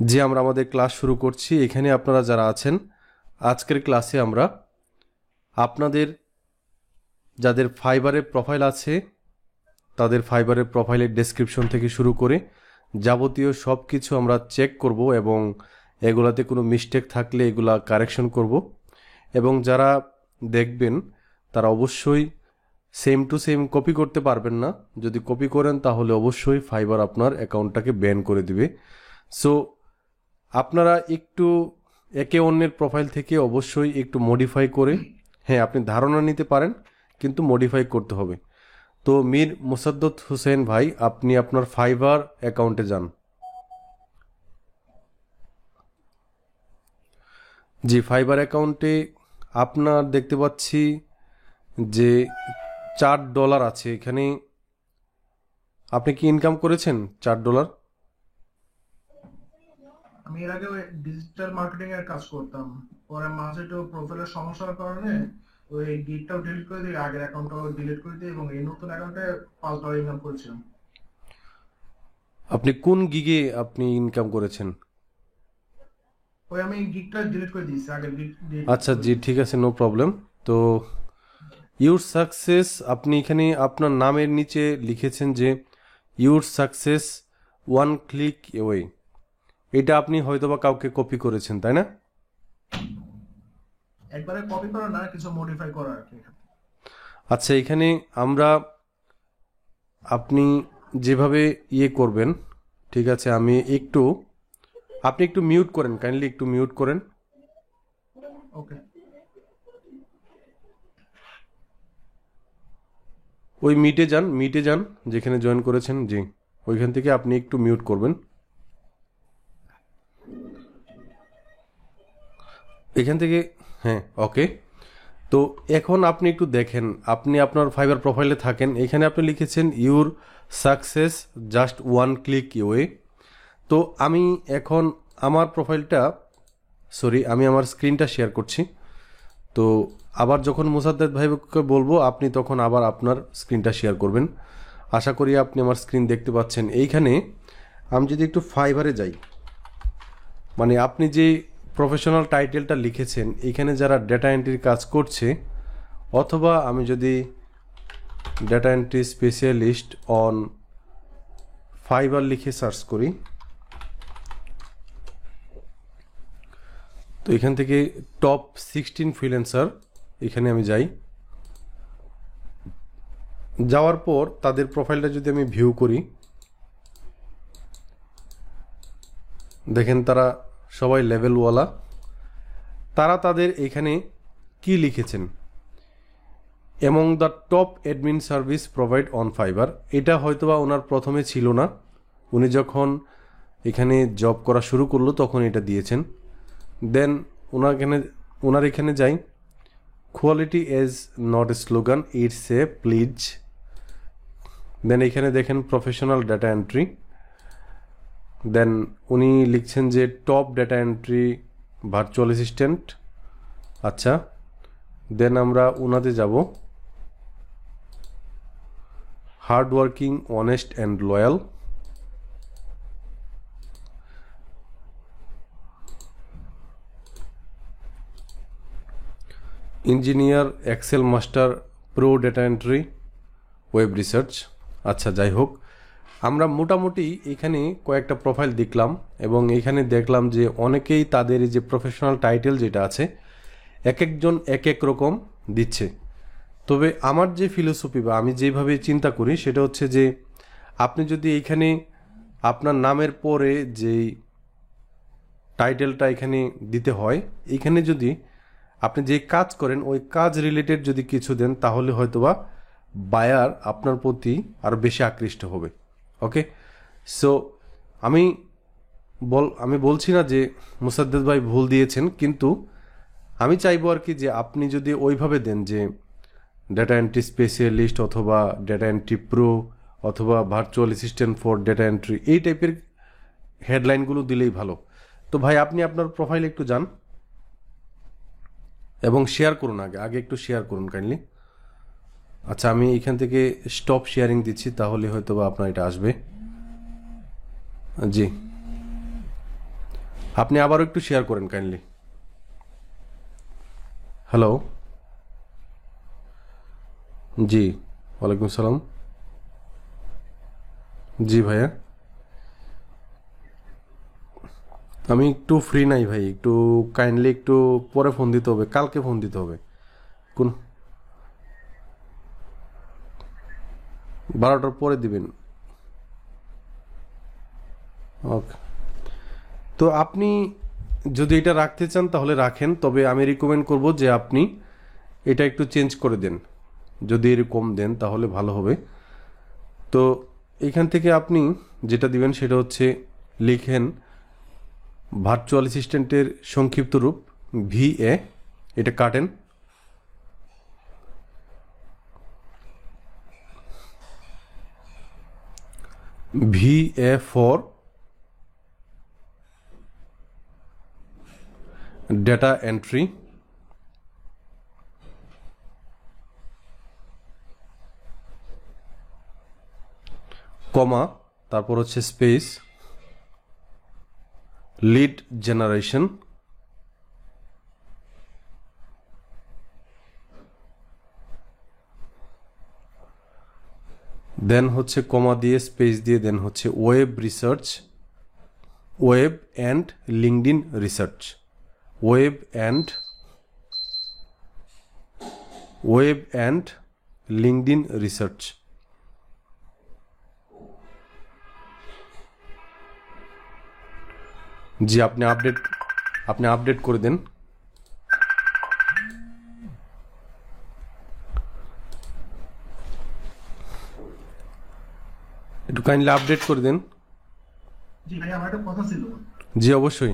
যে আমরা আমাদের ক্লাস শুরু করছি। এখানে আপনারা যারা আছেন আজকের ক্লাসে আমরা আপনাদের যাদের ফাইবারের প্রোফাইল আছে তাদের ফাইবারের প্রোফাইলের ডেসক্রিপশন থেকে শুরু করে যাবতীয় সব কিছু আমরা চেক করব এবং এগুলাতে কোনো মিস্টেক থাকলে এগুলা কারেকশন করব। এবং যারা দেখবেন তারা অবশ্যই সেম টু সেম কপি করতে পারবেন না। যদি কপি করেন তাহলে অবশ্যই ফাইবার আপনার অ্যাকাউন্টটাকে ব্যান করে দিবে। সো আপনারা একটু একে অন্যের প্রোফাইল থেকে অবশ্যই একটু মডিফাই করে, হ্যাঁ আপনি ধারণা নিতে পারেন কিন্তু মডিফাই করতে হবে। তো মীর মোসাদ্দত হোসেন ভাই, আপনি আপনার ফাইবার অ্যাকাউন্টে যান। জি, ফাইবার অ্যাকাউন্টে আপনার দেখতে পাচ্ছি যে $4 আছে এখানে। আপনি কি ইনকাম করেছেন $4? আমি এর আগে ওই ডিজিটাল মার্কেটিং এর কাজ করতাম। পরে মাঝে একটু প্রোফাইলের সমস্যার কারণে ওই গিগটাও ডিলিট করে দিই, আগের অ্যাকাউন্টটাও ডিলিট করে দিই এবং এই নতুন অ্যাকাউন্টে $5 ইনকাম করেছিলাম। আপনি কোন গিগে আপনি ইনকাম করেছেন? ওই আমি গিগটা ডিলিট করে দিয়েছি, আগের গিগ ডিলিট আচ্ছা করে জি, দিয়েছি। ঠিক আছে, নো প্রবলেম। তো ইউর সাকসেস, আপনি এখানে আপনার নামের নিচে লিখেছেন যে your success one click away. এটা আপনি হয়তোবা কাউকে কপি করেছেন, তাই না? একবারে কপি করা না, কিছু মডিফাই করা আর কি। আচ্ছা, এখানে আমরা আপনি যেভাবে করবেন, ঠিক আছে, আপনি একটু মিউট করেন, কাইন্ডলি একটু মিউট করেন। ওকে। ওই মিটে যান যেখানে জয়েন করেছেন, জি ওইখান থেকে আপনি একটু মিউট করবেন এখান থেকে। হ্যাঁ, ওকে। তো এখন আপনি একটু দেখেন, আপনি আপনার ফাইবার প্রোফাইলে থাকেন, এখানে আপনি লিখেছেন your success just one click away. তো আমি এখন আমার প্রোফাইলটা, আমি আমার স্ক্রিনটা শেয়ার করছি। তো আবার যখন মোসাদ্দেদ ভাইকে বলবো আপনি তখন আবার আপনার স্ক্রিনটা শেয়ার করবেন। আশা করি আপনি আমার স্ক্রিন দেখতে পাচ্ছেন। এইখানে আমি যদি একটু ফাইবারে যাই, মানে আপনি যে প্রফেশনাল টাইটেলটা লিখেছেন এখানে যারা ডেটা এন্ট্রির কাজ করছে, অথবা আমি যদি data entry specialist on fibre লিখে সার্চ করি, তো এখান থেকে টপ 16 ফ্রিল্যান্সার এখানে আমি যাই। যাওয়ার পর তাদের প্রোফাইলটা যদি আমি ভিউ করি, দেখেন তারা সবাই লেভেলওয়ালা। তারা তাদের এখানে কি লিখেছেন, among the top admin service provide on fibre. এটা হয়তোবা ওনার প্রথমে ছিল না, উনি যখন এখানে জব করা শুরু করলো তখন এটা দিয়েছেন। দেন ওনার এখানে যাই, quality is not a slogan, it's a please. Then এখানে দেখেন প্রফেশনাল ডেটা এন্ট্রি। দেন উনি লিখছেন যে top data entry virtual assistant. আচ্ছা, দেন আমরা ওনাতে যাব, hard working, honest and loyal. Engineer, excel master, pro data entry, web research. আচ্ছা, যাই হোক, আমরা মোটামুটি এখানে কয়েকটা প্রোফাইল দেখলাম এবং এখানে দেখলাম যে অনেকেই তাদের এই যে প্রফেশনাল টাইটেল যেটা আছে এক একজন এক এক রকম দিচ্ছে। তবে আমার যে ফিলোসফি বা আমি যেভাবে চিন্তা করি সেটা হচ্ছে যে আপনি যদি এইখানে আপনার নামের পরে যেই টাইটেলটা এখানে দিতে হয়, এখানে যদি আপনি যে কাজ করেন ওই কাজ রিলেটেড যদি কিছু দেন তাহলে হয়তোবা বায়ার আপনার প্রতি আরও বেশি আকৃষ্ট হবে। ওকে, সো আমি আমি বলছি না যে মুসাদ্দেদ ভাই ভুল দিয়েছেন, কিন্তু আমি চাইবো আর কি যে আপনি যদি ওইভাবে দেন যে ডেটা এন্ট্রি স্পেশালিস্ট অথবা ডেটা এন্ট্রি প্রো অথবা virtual assistant for data entry, এই টাইপের হেডলাইনগুলো দিলেই ভালো। তো ভাই আপনি আপনার প্রোফাইলে একটু যান এবং শেয়ার করুন, আগে আগে একটু শেয়ার করুন কাইন্ডলি। আচ্ছা, আমি এখান থেকে স্টপ শেয়ারিং দিচ্ছি, তাহলে হয়তো বা আপনার এটা আসবে। জি, আপনি আবারও একটু শেয়ার করেন কাইন্ডলি। হ্যালো, জি, ওয়ালাইকুম সালাম। জি ভাইয়া, আমি একটু ফ্রি নাই ভাই, একটু কাইন্ডলি একটু পরে ফোন দিতে হবে, কালকে ফোন দিতে হবে। কোন 12টার পরে দিবেন? ওকে। তো আপনি যদি এটা রাখতে চান তাহলে রাখেন, তবে আমি রিকমেন্ড করব যে আপনি এটা একটু চেঞ্জ করে দেন। যদি এরকম দেন তাহলে ভালো হবে। তো এইখান থেকে আপনি যেটা দিবেন সেটা হচ্ছে লিখেন ভার্চুয়াল অ্যাসিস্ট্যান্টের সংক্ষিপ্ত রূপ VA, এটা কাটেন। VA ফর ডেটা এন্ট্রি, কমা, তারপর হচ্ছে স্পেস, লিড জেনারেশন, দেন হচ্ছে কমা দিয়ে স্পেস দিয়ে দেন হচ্ছে web research, web and LinkedIn research, web and LinkedIn research. জি, আপনি আপডেট করে দেন। একটু কাইন্ডলি আপডেট করে দেন। জি ভাই, আমার একটা কথা ছিল। জি অবশ্যই।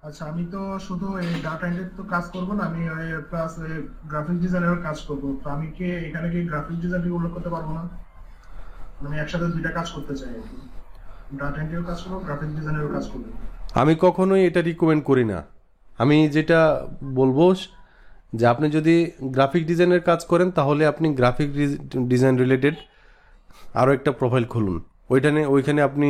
আচ্ছা, আমি তো শুধু এই ডাটা এন্ট্রি তো কাজ করব না, আমি প্লাস গ্রাফিক ডিজাইনের কাজ করব। তো আমি কি এখানে কি গ্রাফিক ডিজাইন উল্লেখ করতে পারবো না? আমি একসাথে দুইটা কাজ করতে চাই আর কি, ডাটা এন্ট্রিও কাজ করবো, গ্রাফিক ডিজাইনেরও কাজ করবো। আমি কখনোই এটা রিকমেন্ড করি না। আমি যেটা বলবো যে আপনি যদি গ্রাফিক ডিজাইনের কাজ করেন তাহলে আপনি গ্রাফিক ডিজাইন রিলেটেড আরও একটা প্রোফাইল খুলুন। ওইখানে আপনি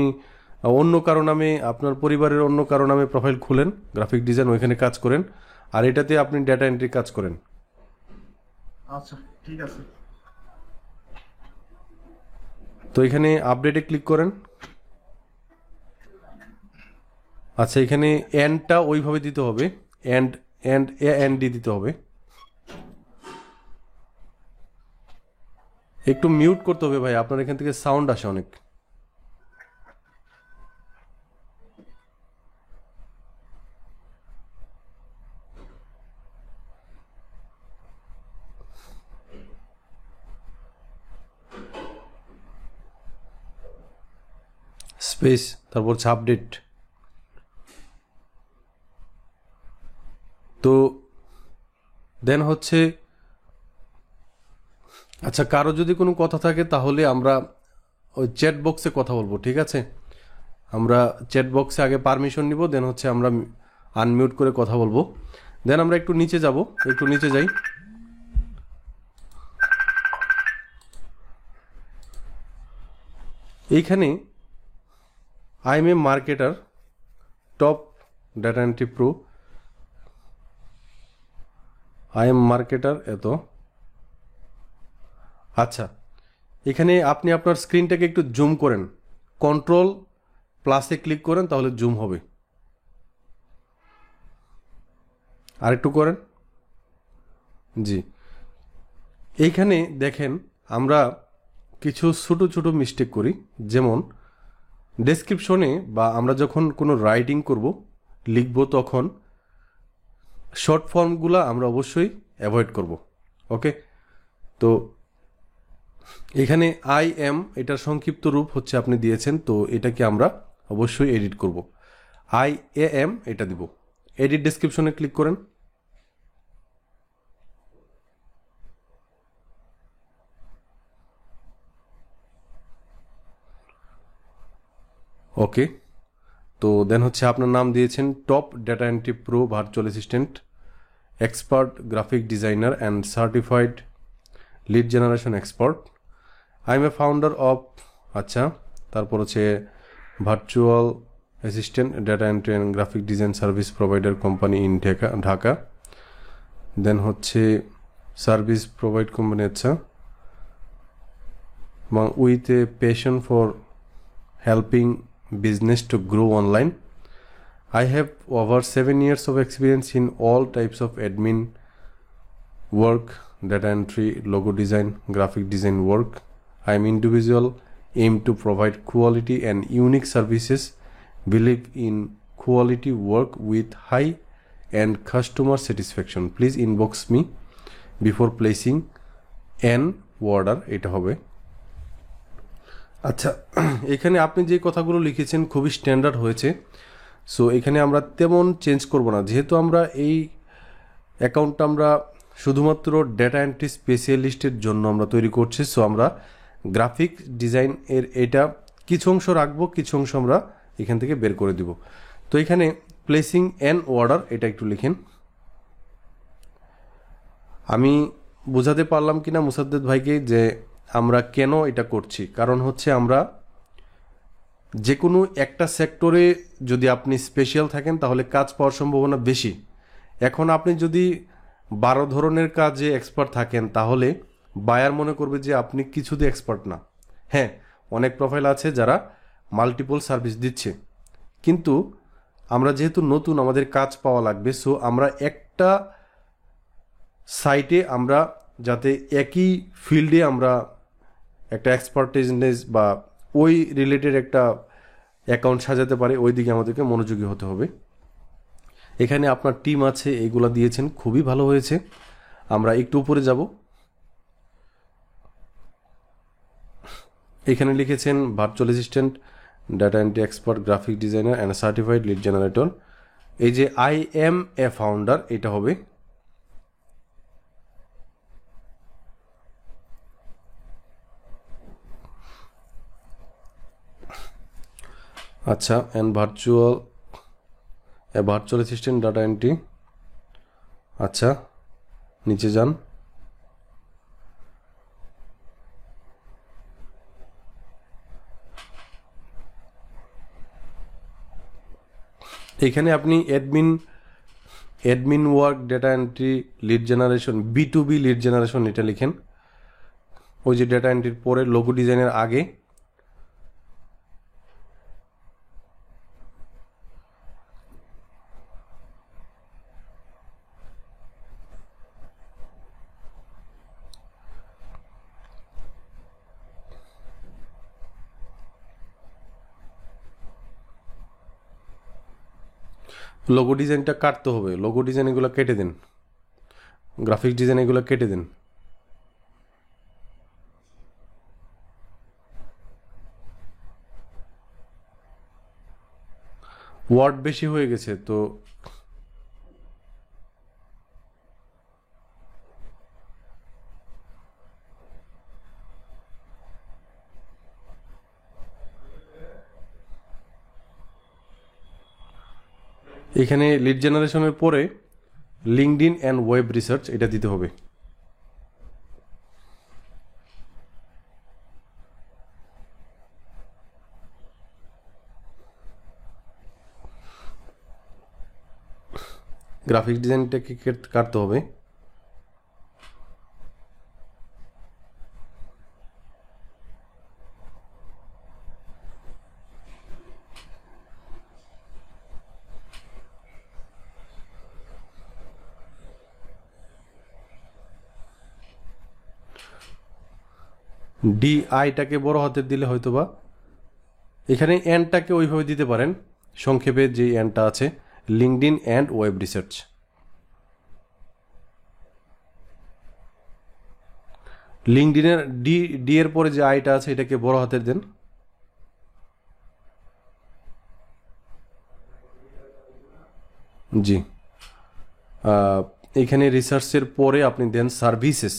অন্য কারো নামে, আপনার পরিবারের অন্য কারো নামে প্রোফাইল খুলেন, গ্রাফিক ডিজাইন ওইখানে কাজ করেন, আর এটাতে আপনি ডেটা এন্ট্রি কাজ করেন। আচ্ছা, ঠিক আছে। তো এখানে আপডেটে ক্লিক করেন। আচ্ছা, এখানে এন্ডটা ওইভাবে দিতে হবে, এন্ড দিতে হবে। একটু মিউট করতে হবে ভাই, আপনার এখান থেকে সাউন্ড আসে অনেক। স্পেস, তারপর হচ্ছে আপডেট। তো দেন হচ্ছে, আচ্ছা, কারো যদি কোনো কথা থাকে তাহলে আমরা ওই চ্যাট বক্সে কথা বলবো, ঠিক আছে? আমরা চ্যাট বক্সে আগে পারমিশন নিব, দেন হচ্ছে আমরা আনমিউট করে কথা বলবো। দেন আমরা একটু নিচে যাব, একটু নিচে যাই। এইখানে I am A marketer, top data entry pro, I am marketer এত। আচ্ছা, এখানে আপনি আপনার স্ক্রিনটাকে একটু জুম করেন, কন্ট্রোল প্লাসে ক্লিক করেন তাহলে জুম হবে। আরেকটু করেন। জি, এইখানে দেখেন আমরা কিছু ছোটো ছোটো মিস্টেক করি, যেমন ডেসক্রিপশনে বা আমরা যখন কোনো রাইটিং করব, লিখব, তখন শর্ট ফর্মগুলো আমরা অবশ্যই অ্যাভয়েড করব। ওকে, তো এখানে আই এম এটার সংক্ষিপ্ত রূপ হচ্ছে আপনি দিয়েছেন, তো এটাকে আমরা অবশ্যই এডিট করব। IAM এটা দিব। এডিট ডেসক্রিপশনে ক্লিক করেন। ওকে, তো দেন হচ্ছে আপনার নাম দিয়েছেন top data entry pro virtual assistant, expert graphic designer and certified lead generation expert, I am a founder of, আচ্ছা, তারপর হচ্ছে virtual assistant data entry and graphic design service provider company in Dhaka. Then হচ্ছে service provide company, আচ্ছা, with a passion for helping business to grow online. I have over 7 years of experience in all types of admin work, data entry, logo design, graphic design work. I am individual, aim to provide quality and unique services, believe in quality work with high and customer satisfaction. Please inbox me before placing an order. এটা হবে। আচ্ছা, এখানে আপনি যে কথাগুলো লিখেছেন খুবই standard হয়েছে। সো এখানে আমরা তেমন চেঞ্জ করব না, যেহেতু আমরা এই অ্যাকাউন্টটা আমরা শুধুমাত্র ডেটা এন্ট্রি স্পেশালিস্টের জন্য আমরা তৈরি করছি। সো আমরা গ্রাফিক ডিজাইন এর এটা কিছু অংশ রাখবো, কিছু অংশ আমরা এখান থেকে বের করে দিব। তো এখানে প্লেসিং অ্যান অর্ডার এটা একটু লিখেন। আমি বোঝাতে পারলাম কিনা মুসাদ্দেদ ভাইকে যে আমরা কেন এটা করছি, কারণ হচ্ছে আমরা যে কোনো একটা সেক্টরে যদি আপনি স্পেশাল থাকেন তাহলে কাজ পাওয়ার সম্ভাবনা বেশি। এখন আপনি যদি 12 ধরনের কাজে এক্সপার্ট থাকেন তাহলে বায়ার মনে করবে যে আপনি কিছুতে এক্সপার্ট না। হ্যাঁ, অনেক প্রোফাইল আছে যারা মাল্টিপল সার্ভিস দিচ্ছে, কিন্তু আমরা যেহেতু নতুন আমাদের কাজ পাওয়া লাগবে, সো আমরা একটা সাইটে আমরা যাতে একই ফিল্ডে আমরা একটা এক্সপার্টিজনেস বা ওই রিলেটেড একটা অ্যাকাউন্ট সাজাতে পারি, ওই দিকে আমাদেরকে মনোযোগী হতে হবে। এখানে আপনার টিম আছে, এইগুলা দিয়েছেন, খুবই ভালো হয়েছে। আমরা একটু উপরে যাব। এখানে লিখেছেন virtual assistant, data entry expert, graphic designer and certified lead generator. এই যে আই এম এ ফাউন্ডার এটা হবে। আচ্ছা, and virtual assistant data entry. আচ্ছা, নিচে যান। এখানে আপনি admin work, data entry, lead generation, B2B lead generation এটা লিখেন। ওই যে ডেটা এন্ট্রির পরে লোগো ডিজাইনের আগে লোগো ডিজাইনটা কাটতে হবে। লোগো ডিজাইন এগুলো কেটে দিন, গ্রাফিক ডিজাইন এগুলো কেটে দিন। ওয়ার্ড বেশি হয়ে গেছে তো এখানে লিড জেনারেশনের পরে লিঙ্কডইন অ্যান্ড ওয়েব রিসার্চ এটা দিতে হবে। গ্রাফিক ডিজাইনটাকে কাটতে হবে। DI-টাকে বড় হাতের দিলে হয়তোবা, এখানে এনটাকে ওইভাবে দিতে পারেন, সংক্ষেপে যে এনটা আছে, লিঙ্কডইন অ্যান্ড ওয়েব রিসার্চ। লিঙ্কডইনের ডি এর পরে যে আইটা আছে এটাকে বড় হাতের দেন। জি, এখানে রিসার্চের পরে আপনি দেন সার্ভিসেস।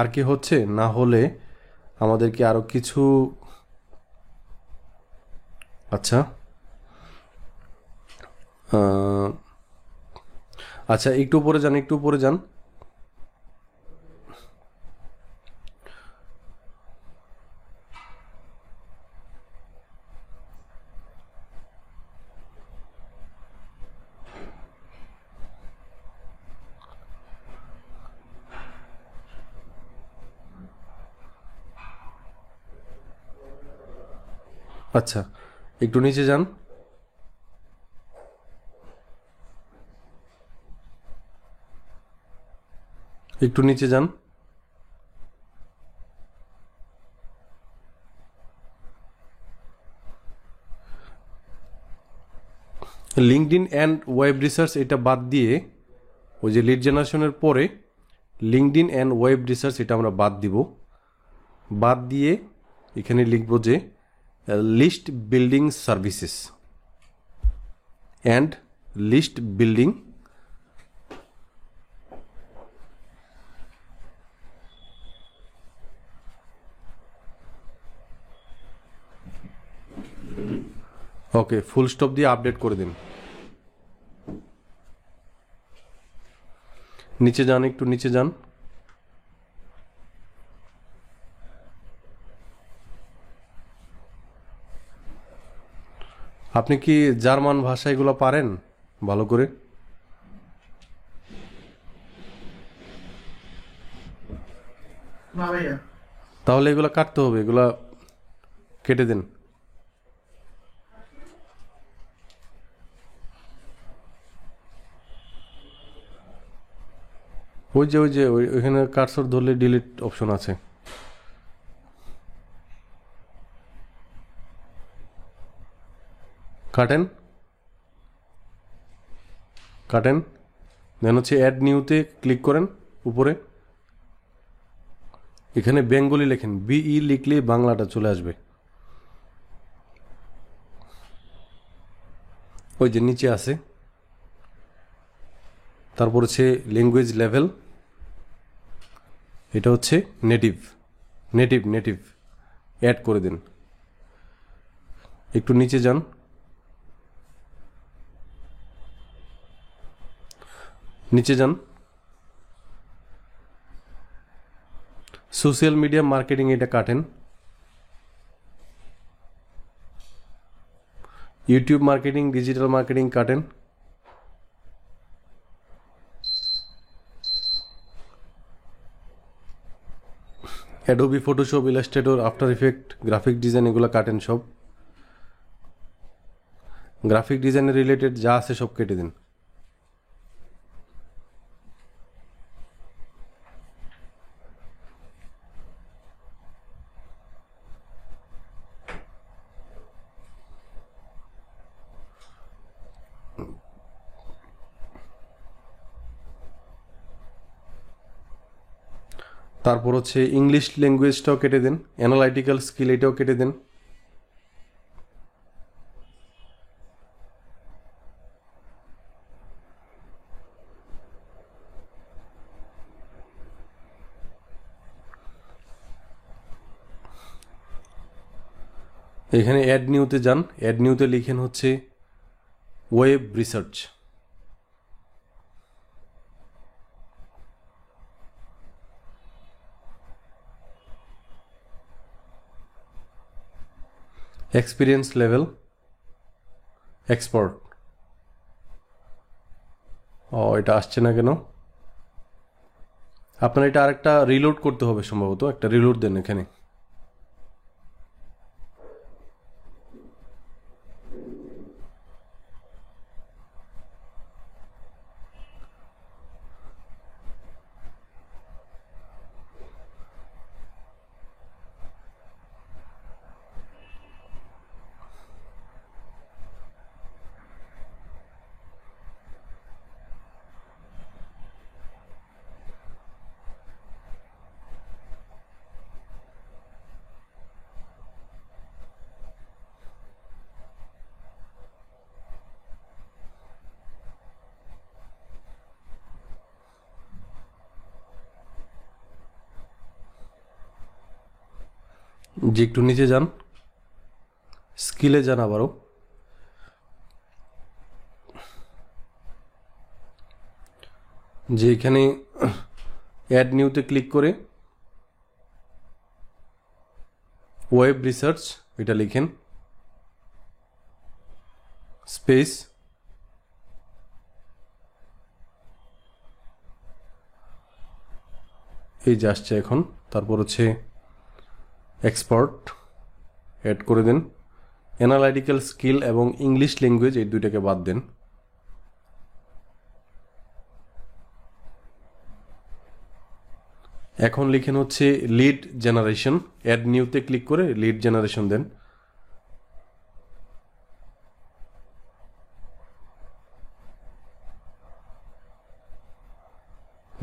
আর কি হচ্ছে, না হলে আমাদেরকে আরো কিছু, আচ্ছা আচ্ছা একটু উপরে যান, একটু উপরে যান। আচ্ছা, একটু নিচে যান। একটু নিচে যান। লিঙ্কডইন অ্যান্ড ওয়েব রিসার্চ এটা বাদ দিয়ে ওই যে লিড জেনারেশনের পরে লিঙ্কডইন অ্যান্ড ওয়েব রিসার্চ এটা আমরা বাদ দিব। বাদ দিয়ে এখানে লিখব যে list building services and list building okay, full stop দিয়ে আপডেট করে দিন। নিচে যান, একটু নিচে যান। আপনি কি জার্মান ভাষা এগুলো পারেন ভালো করে? না ভাইয়া। তাহলে এগুলো কাটতে হবে, এগুলা কেটে দিন। ওই যে ওইখানে কার্সর ধরলে ডিলিট অপশন আছে। কাটেন কাটেন, দেন হচ্ছে অ্যাড নিউতে ক্লিক করেন উপরে। এখানে বেঙ্গলি লেখেন, বিই লিখলে বাংলাটা চলে আসবে। ওই যে নিচে আছে, তারপর হচ্ছে ল্যাঙ্গুয়েজ লেভেল, এটা হচ্ছে নেটিভ নেটিভ নেটিভ অ্যাড করে দিন। একটু নিচে যান। নিচে যান। সোশ্যাল মিডিয়া মার্কেটিং এটা কাটেন। ইউটিউব মার্কেটিং, ডিজিটাল মার্কেটিং কাটেন। Adobe Photoshop, Illustrator, after effect, graphic design এগুলো কাটেন সব। গ্রাফিক ডিজাইনের রিলেটেড যা আছে সব কেটে দিন। তারপর হচ্ছে ইংলিশ ল্যাঙ্গুয়েজটাও কেটে দিন, অ্যানালাইটিক্যাল স্কিল এটাও কেটে দিন। এখানে অ্যাড নিউতে যান। অ্যাড নিউতে লিখেন হচ্ছে web research. Experience level expert. ও, এটা আসছে না কেন? আপনার এটা আরেকটা রিলোড করতে হবে সম্ভবত, একটা রিলোড দেন এখানে। যে একটু নিচে যান, স্কিলে যান আবারও। যে এখানে অ্যাড নিউতে ক্লিক করে ওয়েব রিসার্চ এটা লিখেন, স্পেস এই যে আসছে এখন। তারপর হচ্ছে এক্সপার্ট অ্যাড করে দেন। অ্যানালাইটিক্যাল স্কিল এবং ইংলিশ ল্যাঙ্গুয়েজ এই দুইটাকে বাদ দেন। এখন লিখেন হচ্ছে লিড জেনারেশন। অ্যাড নিউতে ক্লিক করে লিড জেনারেশন দেন।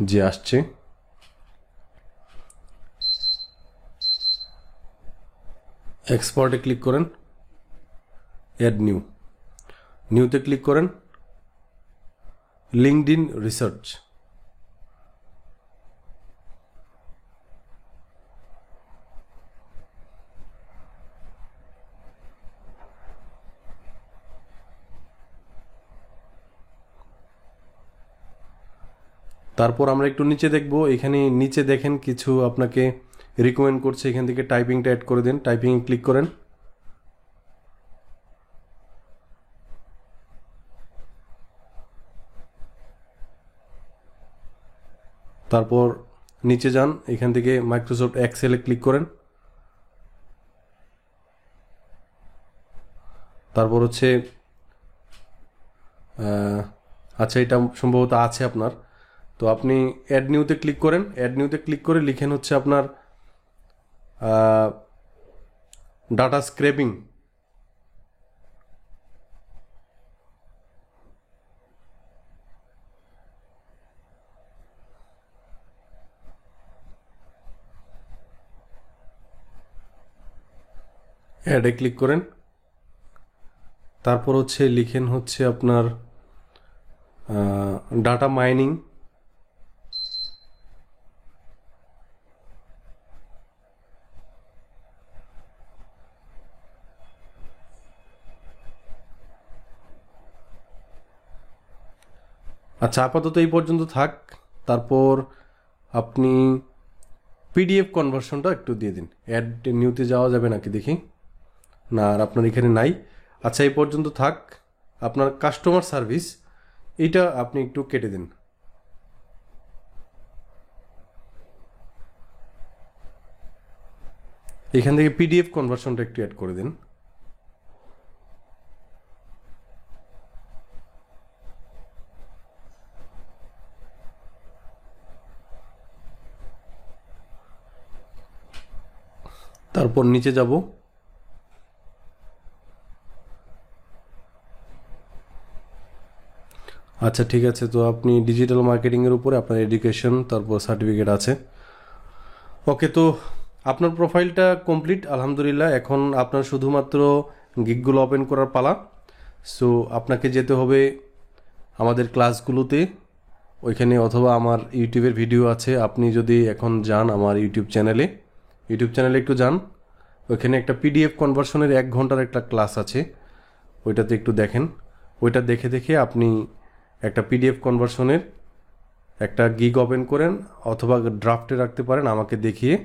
যে আসছে, এক্সপোর্টে ক্লিক করেন, অ্যাড নিউ, নিউতে ক্লিক করেন, লিঙ্কডইন রিসার্চ। তারপর আমরা একটু নিচে দেখব, এখানে নিচে দেখেন কিছু আপনাকে রিকমেন্ড করছে, এখান থেকে টাইপিংটা অ্যাড করে দেন, টাইপিংয়ে ক্লিক করেন। তারপর নিচে যান, এখান থেকে মাইক্রোসফট এক্সেলে ক্লিক করেন। তারপর হচ্ছে আচ্ছা এটা সম্ভবত আছে আপনার, তো আপনি অ্যাড নিউতে ক্লিক করেন। অ্যাড নিউতে ক্লিক করে লিখেন হচ্ছে আপনার ডাটা স্ক্রেপিং। অ্যাডে ক্লিক করেন। তারপর হচ্ছে লিখেন হচ্ছে আপনার ডাটা মাইনিং। আচ্ছা আপাতত এই পর্যন্ত থাক। তারপর আপনি পিডিএফ কনভার্সনটা একটু দিয়ে দিন। অ্যাড নিউতে যাওয়া যাবে নাকি দেখি, না আর আপনার এখানে নাই। আচ্ছা এই পর্যন্ত থাক। আপনার কাস্টমার সার্ভিস এইটা আপনি একটু কেটে দিন। এখান থেকে পিডিএফ কনভার্সনটা একটু অ্যাড করে দিন। তারপর নিচে যাব, আচ্ছা ঠিক আছে, তো আপনি ডিজিটাল মার্কেটিংয়ের উপরে আপনার এডুকেশন তারপর সার্টিফিকেট আছে। ওকে, তো আপনার প্রোফাইলটা কমপ্লিট আলহামদুলিল্লাহ। এখন আপনার শুধুমাত্র গিগগুলো ওপেন করার পালা। সো আপনাকে যেতে হবে আমাদের ক্লাসগুলোতে ওইখানে, অথবা আমার ইউটিউবের ভিডিও আছে। আপনি যদি এখন যান আমার ইউটিউব চ্যানেলে একটু যান, ওইখানে একটা পিডিএফ কনভার্সনের 1 ঘন্টার একটা ক্লাস আছে, ওইটাতে একটু দেখেন। ওইটা দেখে দেখে আপনি একটা পিডিএফ কনভার্সনের একটা গিগ ওপেন করেন, অথবা ড্রাফটে রাখতে পারেন আমাকে দেখিয়ে।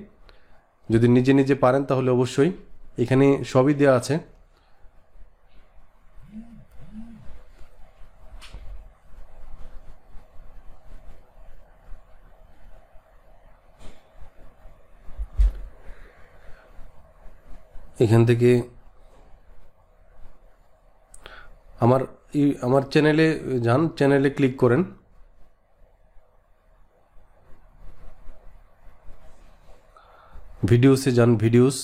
যদি নিজে নিজে পারেন তাহলে অবশ্যই, এখানে সবই দেওয়া আছে। এখান থেকে আমার চ্যানেলে যান, চ্যানেলে ক্লিক করেন। ভিডিওসে যান, ভিডিওস।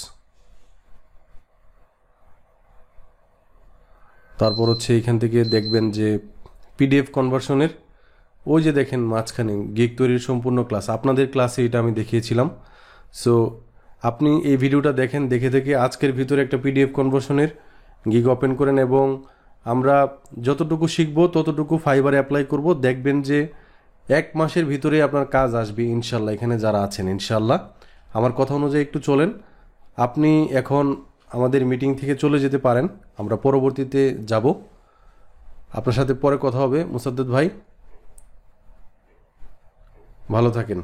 তারপর হচ্ছে এখান থেকে দেখবেন যে পিডিএফ কনভার্সনের ওই যে দেখেন মাঝখানে গিগ তৈরির সম্পূর্ণ ক্লাস, আপনাদের ক্লাসে এটা আমি দেখিয়েছিলাম। সো আপনি এই ভিডিওটা দেখেন, দেখে থেকে আজকের ভিতরে একটা পিডিএফ কনভার্সনের গিগ ওপেন করেন, এবং আমরা যতটুকু শিখবো ততটুকু ফাইবারে অ্যাপ্লাই করব। দেখবেন যে 1 মাসের ভিতরে আপনার কাজ আসবে ইনশাল্লাহ। এখানে যারা আছেন ইনশাল্লাহ আমার কথা অনুযায়ী একটু চলেন। আপনি এখন আমাদের মিটিং থেকে চলে যেতে পারেন, আমরা পরবর্তীতে যাব। আপনার সাথে পরে কথা হবে মুসাদ্দেদ ভাই, ভালো থাকেন।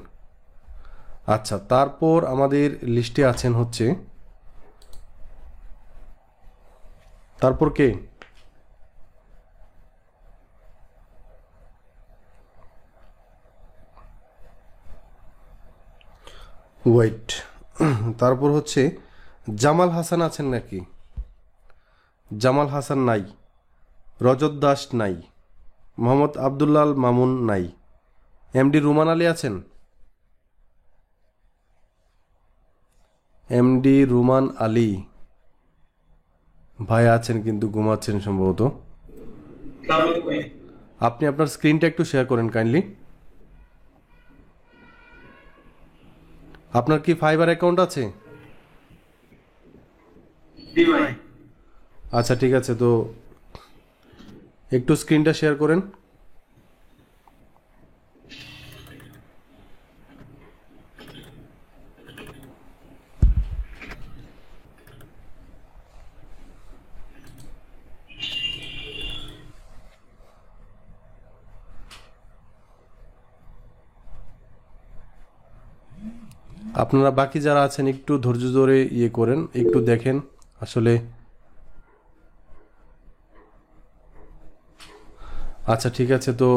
আচ্ছা, তারপর আমাদের লিস্টে আছেন হচ্ছে, তারপর কে, ওয়েট, তারপর হচ্ছে জামাল হাসান আছেন নাকি? জামাল হাসান নাই, রজত দাস নাই, মোহাম্মদ আবদুল্লাল মামুন নাই, এমডি রুমান আলী আছেন? এমডি রুমান আলী ভাই আছেন কিন্তু ঘুমাচ্ছেন সম্ভবত। আপনি আপনার স্ক্রিনটা একটু শেয়ার করেন কাইন্ডলি। আপনার কি ফাইবার অ্যাকাউন্ট আছে? আচ্ছা ঠিক আছে, তো একটু স্ক্রিনটা শেয়ার করেন। আপনারা বাকি যারা আছেন একটু ধৈর্য ধরে ইয়ে করেন, একটু দেখেন আসলে। আচ্ছা ঠিক আছে, তো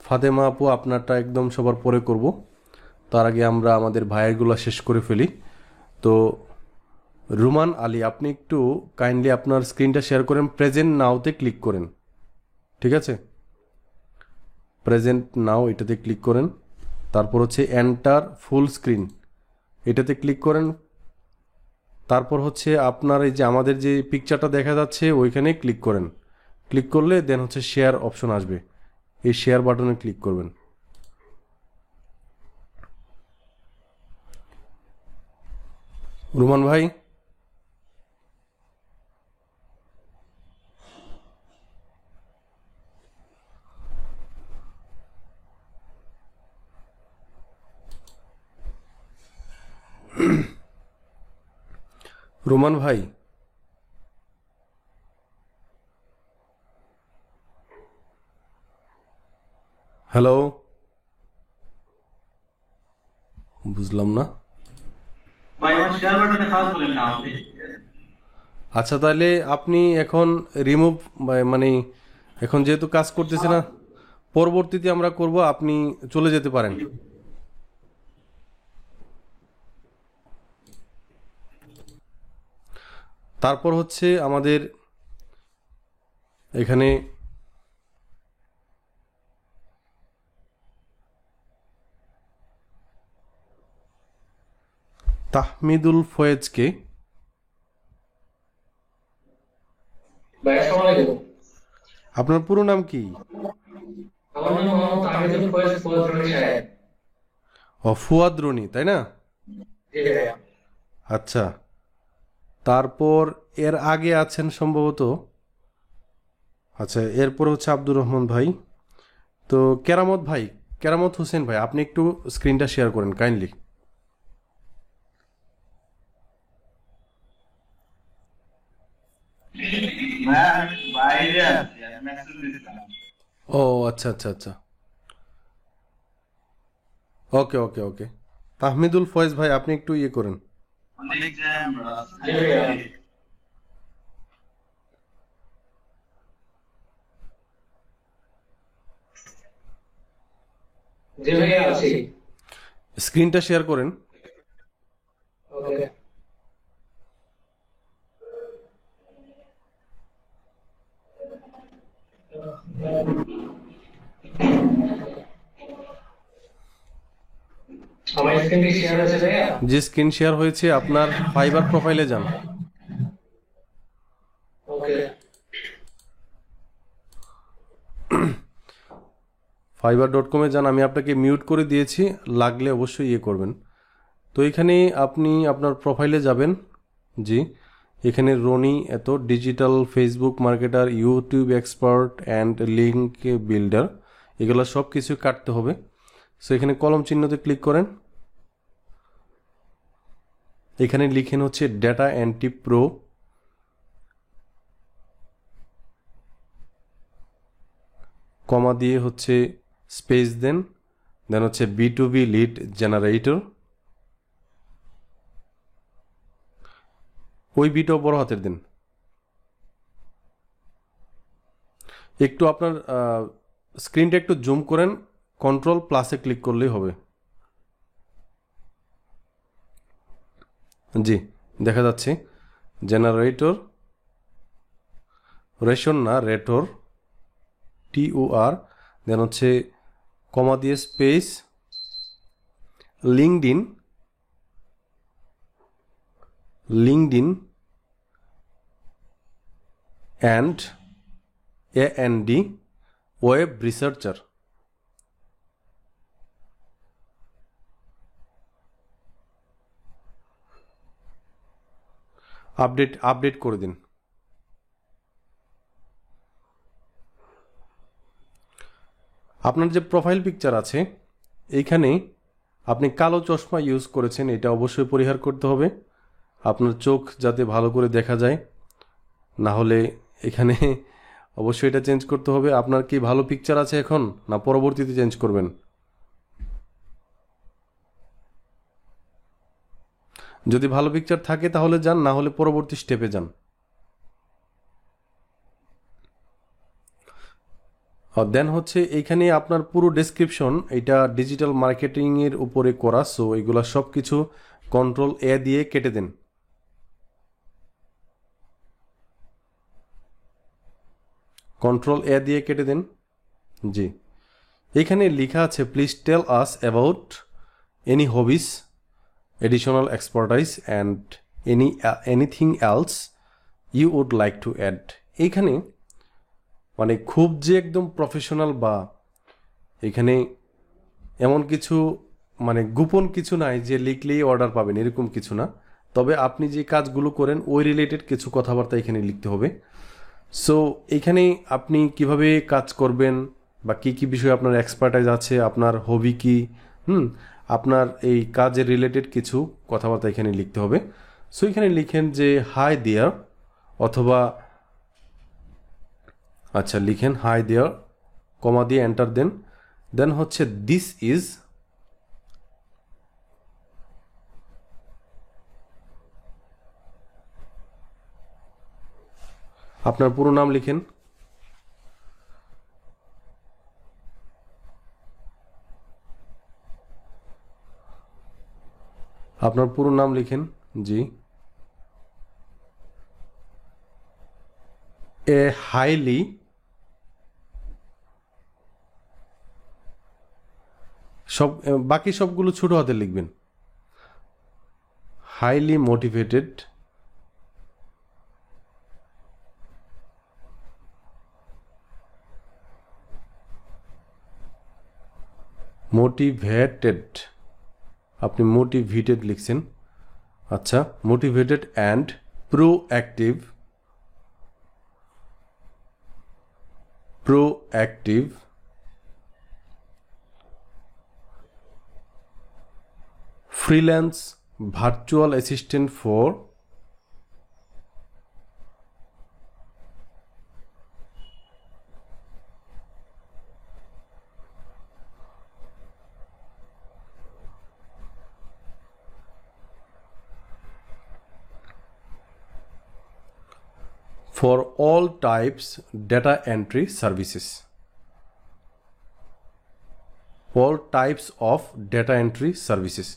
ফাতেমা আপু আপনারটা একদম সবার পরে করব, তার আগে আমরা আমাদের ভাইয়েরগুলো শেষ করে ফেলি। তো রুমান আলী আপনি একটু কাইন্ডলি আপনার স্ক্রিনটা শেয়ার করেন, প্রেজেন্ট নাওতে ক্লিক করেন। ঠিক আছে, প্রেজেন্ট নাও এটাতে ক্লিক করেন, তারপর হচ্ছে এন্টার ফুল স্ক্রিন এটাতে ক্লিক করেন, তারপর হচ্ছে আপনার এই যে আমাদের যে পিকচারটা দেখা যাচ্ছে ওইখানে ক্লিক করেন। ক্লিক করলে দেন হচ্ছে শেয়ার অপশন আসবে, এই শেয়ার বাটনে ক্লিক করবেন। রুমান ভাই রুমান ভাই হ্যালো, বুঝলাম না। আচ্ছা তাহলে আপনি এখন রিমুভ, মানে এখন যেহেতু কাজ করতেছে না, পরবর্তীতে আমরা করব, আপনি চলে যেতে পারেন। তারপর হচ্ছে আমাদের এখানে তাহমিদুল ফয়েজকে, আপনার পুরো নাম কি? ও ফুয়াদ রনি, তাই না? আচ্ছা, তারপর এর আগে আছেন সম্ভবত, আচ্ছা এরপর হচ্ছে আব্দুর রহমান ভাই। তো কেরামত ভাই, কেরামত হোসেন ভাই আপনি একটু স্ক্রিনটা শেয়ার করেন কাইন্ডলি। ও আচ্ছা আচ্ছা আচ্ছা, ওকে ওকে ওকে। তাহমিদুল ফয়েজ ভাই আপনি একটু ইয়ে করেন। স্ক্রিনটা শেয়ার করেন। যে স্ক্রিন শেয়ার হয়েছে আপনার ফাইবার প্রোফাইলে যান। fiverr.com-এ যান, আমি আপনাকে মিউট করে দিয়েছি, লাগলে অবশ্যই ইয়ে করবেন। তো এখানে আপনি আপনার প্রোফাইলে যাবেন, জি এখানে রনি এত digital Facebook marketer, YouTube expert and link builder, এগুলো সব কিছু কাটতে হবে। সো এখানে কলম চিহ্নতে ক্লিক করেন, এখানে লিখেন হচ্ছে ডেটা এন্ট্রি প্রো, কমা দিয়ে হচ্ছে স্পেস দেন, দেন হচ্ছে B2B লিড জেনারেটর, ওই বিটাও বড় হাতের দেন। একটু আপনার স্ক্রিনটা একটু জুম করেন, কন্ট্রোল প্লাসে ক্লিক করলেই হবে। জি দেখা যাচ্ছে জেনারেটর, রেশন না, রেটর, TOR, দেন হচ্ছে কমা দিয়ে space, LinkedIn, and AND web researcher. Update করে দিন। আপনার যে প্রোফাইল পিকচার আছে এইখানে আপনি কালো চশমা ইউজ করেছেন, এটা অবশ্যই পরিহার করতে হবে। আপনার চোখ যাতে ভালো করে দেখা যায়, না হলে এখানে অবশ্যই এটা চেঞ্জ করতে হবে। আপনার কি ভালো পিকচার আছে এখন, না পরবর্তীতে চেঞ্জ করবেন? যদি ভালো পিকচার থাকে তাহলে যান, না হলে পরবর্তী স্টেপে যান। দেন হচ্ছে এইখানে আপনার পুরো ডেসক্রিপশন, এটা ডিজিটাল মার্কেটিং এর উপরে করা, সো এগুলা সব কিছু Ctrl+A দিয়ে কেটে দেন। Ctrl+A দিয়ে কেটে দেন। জি, এখানে লেখা আছে please tell us about any hobbies, additional expertise and anything else you would like to add. এইখানে মানে খুব যে একদম প্রফেশনাল বা এখানে এমন কিছু মানে গোপন কিছু নাই যে লিখলেই অর্ডার পাবেন, এরকম কিছু না। তবে আপনি যে কাজগুলো করেন ওই রিলেটেড কিছু কথাবার্তা এখানে লিখতে হবে। সো এখানে আপনি কিভাবে কাজ করবেন বা কি কি বিষয়ে আপনার এক্সপার্টাইজ আছে, আপনার হবি কি, আপনার এই কাজের রিলেটেড কিছু কথাবার্তা এখানে লিখতে হবে। সো এখানে লিখেন যে হাই দেয়ার, অথবা আচ্ছা লিখেন হাই দেয়ার, কমা দিয়ে এন্টার দেন। দেন হচ্ছে দিস ইজ, আপনার পুরো নাম লিখেন। আপনার পুরো নাম লিখেন। জি, এ হাইলি, সব বাকি সবগুলো ছোট হাতে লিখবেন। হাইলি মোটিভেটেড, মোটিভেটেড, আপনি মোটিভেটেড লিখছেন। আচ্ছা, motivated and proactive, freelance virtual assistant for all types data entry services, all types of data entry services।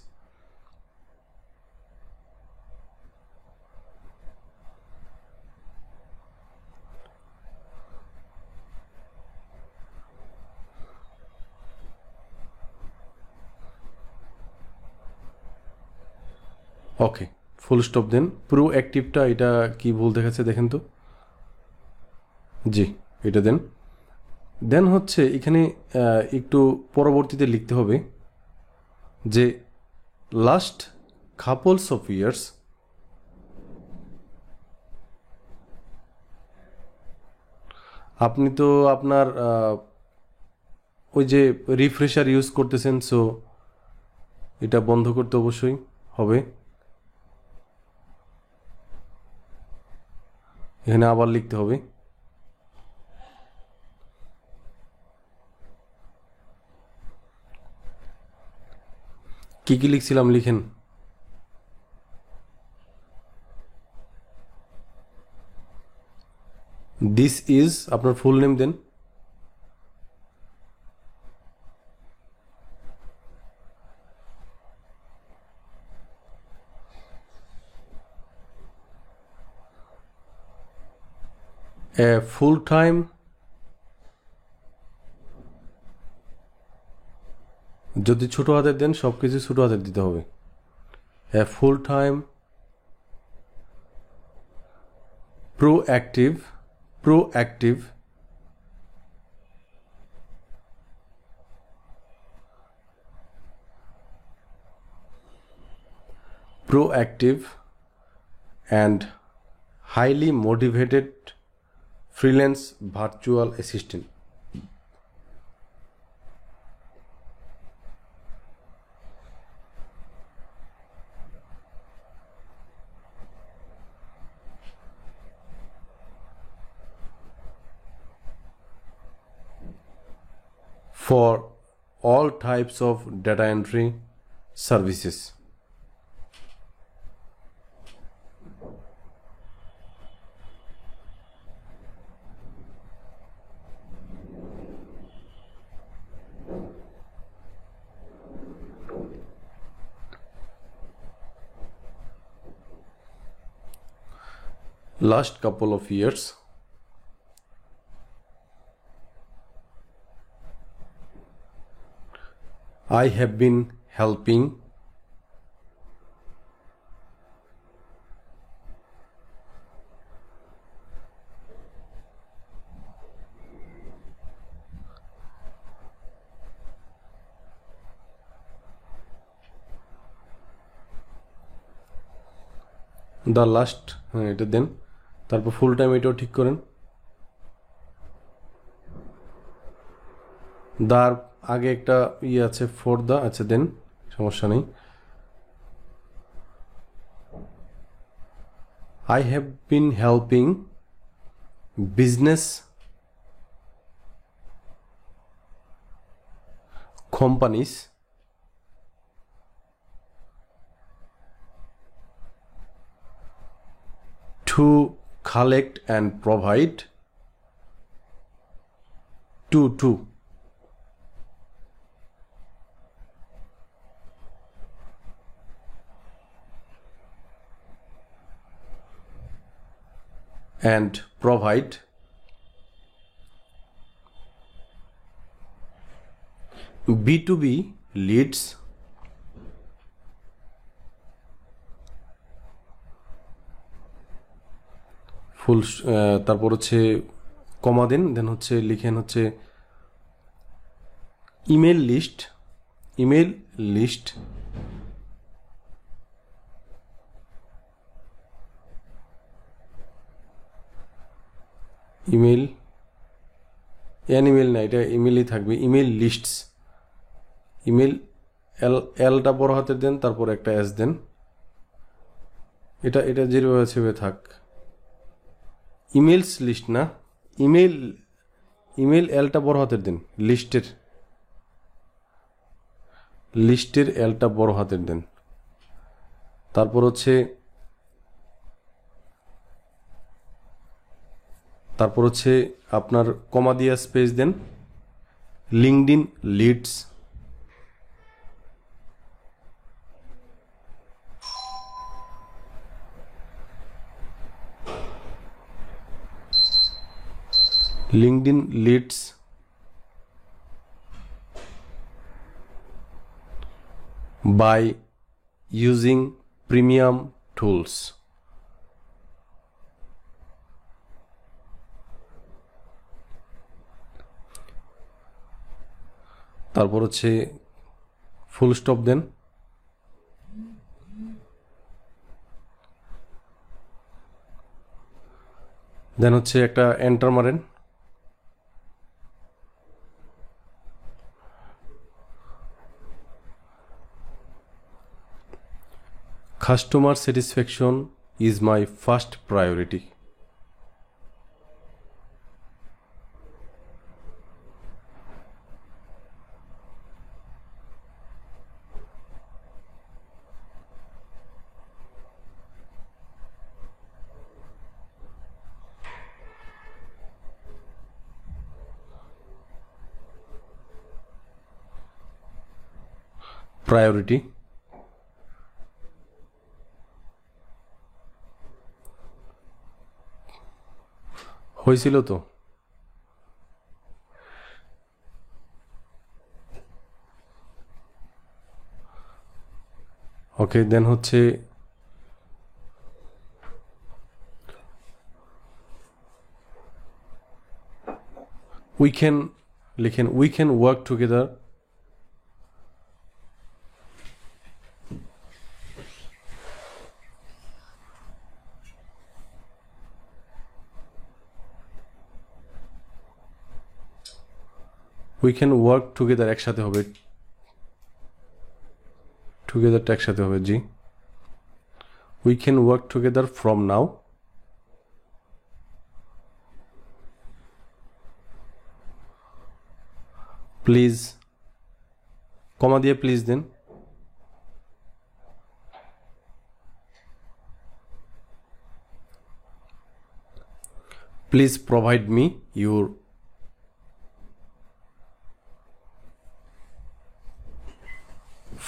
Okay, full stop দেন। প্রোঅ্যাক্টিভটা এটা কি ভুল দেখাচ্ছে দেখেন তো। জি, এটা দেন। দেন হচ্ছে এখানে একটু পরবর্তীতে লিখতে হবে যে লাস্ট কাপলস অফ ইয়ার্স, আপনি তো আপনার ওই যে রিফ্রেশার ইউজ করতেছেন, সো এটা বন্ধ করতে অবশ্যই হবে। এখানে আবার লিখতে হবে। কি কি লিখছিলাম লিখেন। দিস ইজ, আপনার ফুল নেম দেন। A full time যদি ছোট হাতের দেন সব কিছু ছোট হাতের দিতে হবে। A full time proactive and highly motivated freelance virtual assistant. For all types of data entry services. Last couple of years, I have been helping the last এটা দেন, তারপর ফুল টাইম এটাও ঠিক করেন। দার আগে একটা আছে ফর দা, আচ্ছা দেন, সমস্যা নেই। I have been helping business companies to collect and provide to and provide B2B leads ফুল, তারপর হচ্ছে কমা দেন, দেন হচ্ছে লিখেন হচ্ছে ইমেল লিস্ট ইমেল অ্যানিমেল না, এটা ইমেলই থাকবে, ইমেল লিস্টস, ইমেল এলটা বড় হাতের দেন, তারপর একটা এস দেন, এটা যেভাবে আছে থাক। ইমেলস লিস্ট না, ইমেল এলটা বড় হাতের দেন, লিস্টের এলটা বড় হাতের দেন, তারপর হচ্ছে আপনার কমা দিয়া স্পেস দেন, LinkedIn leads, by using premium tools. তারপর হচ্ছে ফুল স্টপ দেন, দেন হচ্ছে একটা এন্টার মারেন। Customer satisfaction is my first priority. Priority. হয়েছিল তো। ওকে, দেন হচ্ছে উই ক্যান, লিখেন we can work together we can work together একসাথে হবে, টুগেদারটা একসাথে হবে জি। We can work together from now. Please, comma দিয়ে প্লিজ দেন। Please provide me your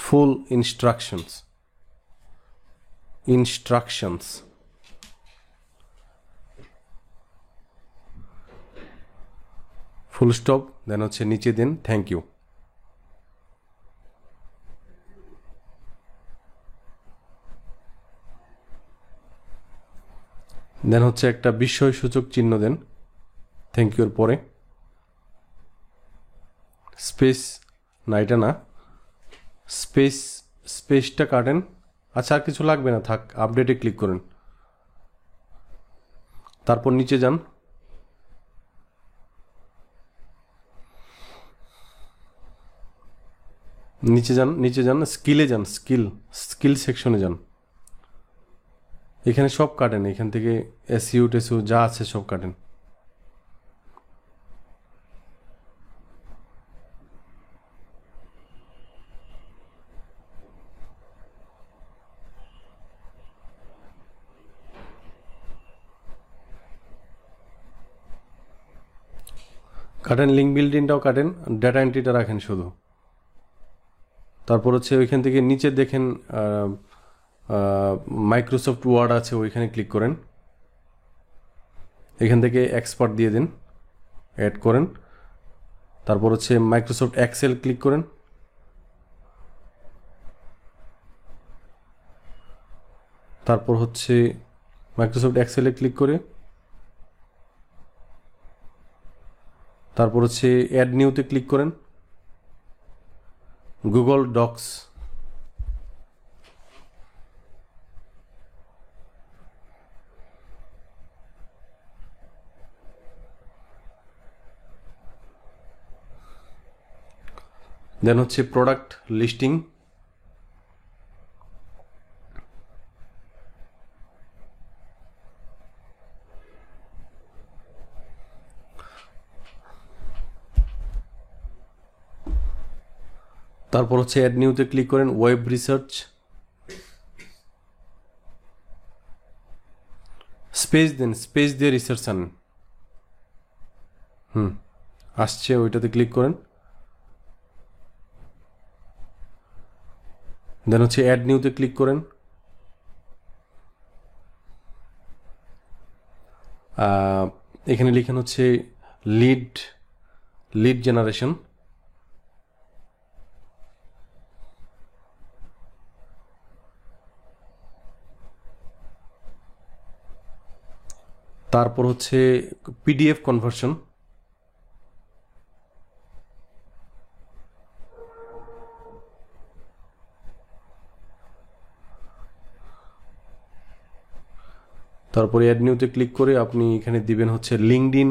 full instructions full stop, then হচ্ছে নিচে দিন থ্যাংক ইউ। দেন হচ্ছে একটা বিস্ময়সূচক চিহ্ন দেন থ্যাংক ইউর পরে, স্পেস না এটা না, স্পেসটা কাটেন। আচ্ছা আর কিছু লাগবে না, থাক, আপডেটে ক্লিক করেন। তারপর নিচে যান, নিচে যান স্কিলে যান, স্কিল সেকশনে যান। এখানে সব কাটেন, এখান থেকে এসইউ টেসইউ যা আছে সব কাটেন। কাটেন, লিঙ্ক বিল্ডিংটাও কাটেন, ডাটা এন্ট্রিটা রাখেন শুধু। তারপর হচ্ছে ওইখান থেকে নিচে দেখেন মাইক্রোসফট ওয়ার্ড আছে, ওইখানে ক্লিক করেন। এখান থেকে এক্সপার্ট দিয়ে দিন, অ্যাড করেন। তারপর হচ্ছে মাইক্রোসফট এক্সেল ক্লিক করেন। তারপর হচ্ছে মাইক্রোসফট এক্সেলে ক্লিক করে তারপর হচ্ছে অ্যাড নিউতে ক্লিক করেন। গুগল ডক্স, দেন হচ্ছে প্রোডাক্ট লিস্টিং, তারপর হচ্ছে অ্যাড নিউতে ক্লিক করেন। ওয়েব রিসার্চ, স্পেস দেন, স্পেস দিয়ে রিসার্চ আনেন। আসছে, ওইটাতে ক্লিক করেন। দেন হচ্ছে অ্যাড নিউতে ক্লিক করেন। এখানে লিখেন হচ্ছে লিড জেনারেশন। তারপর হচ্ছে পিডিএফ কনভার্সন, তারপরে অ্যাড নিউতে ক্লিক করে আপনি এখানে দিবেন হচ্ছে লিঙ্কডইন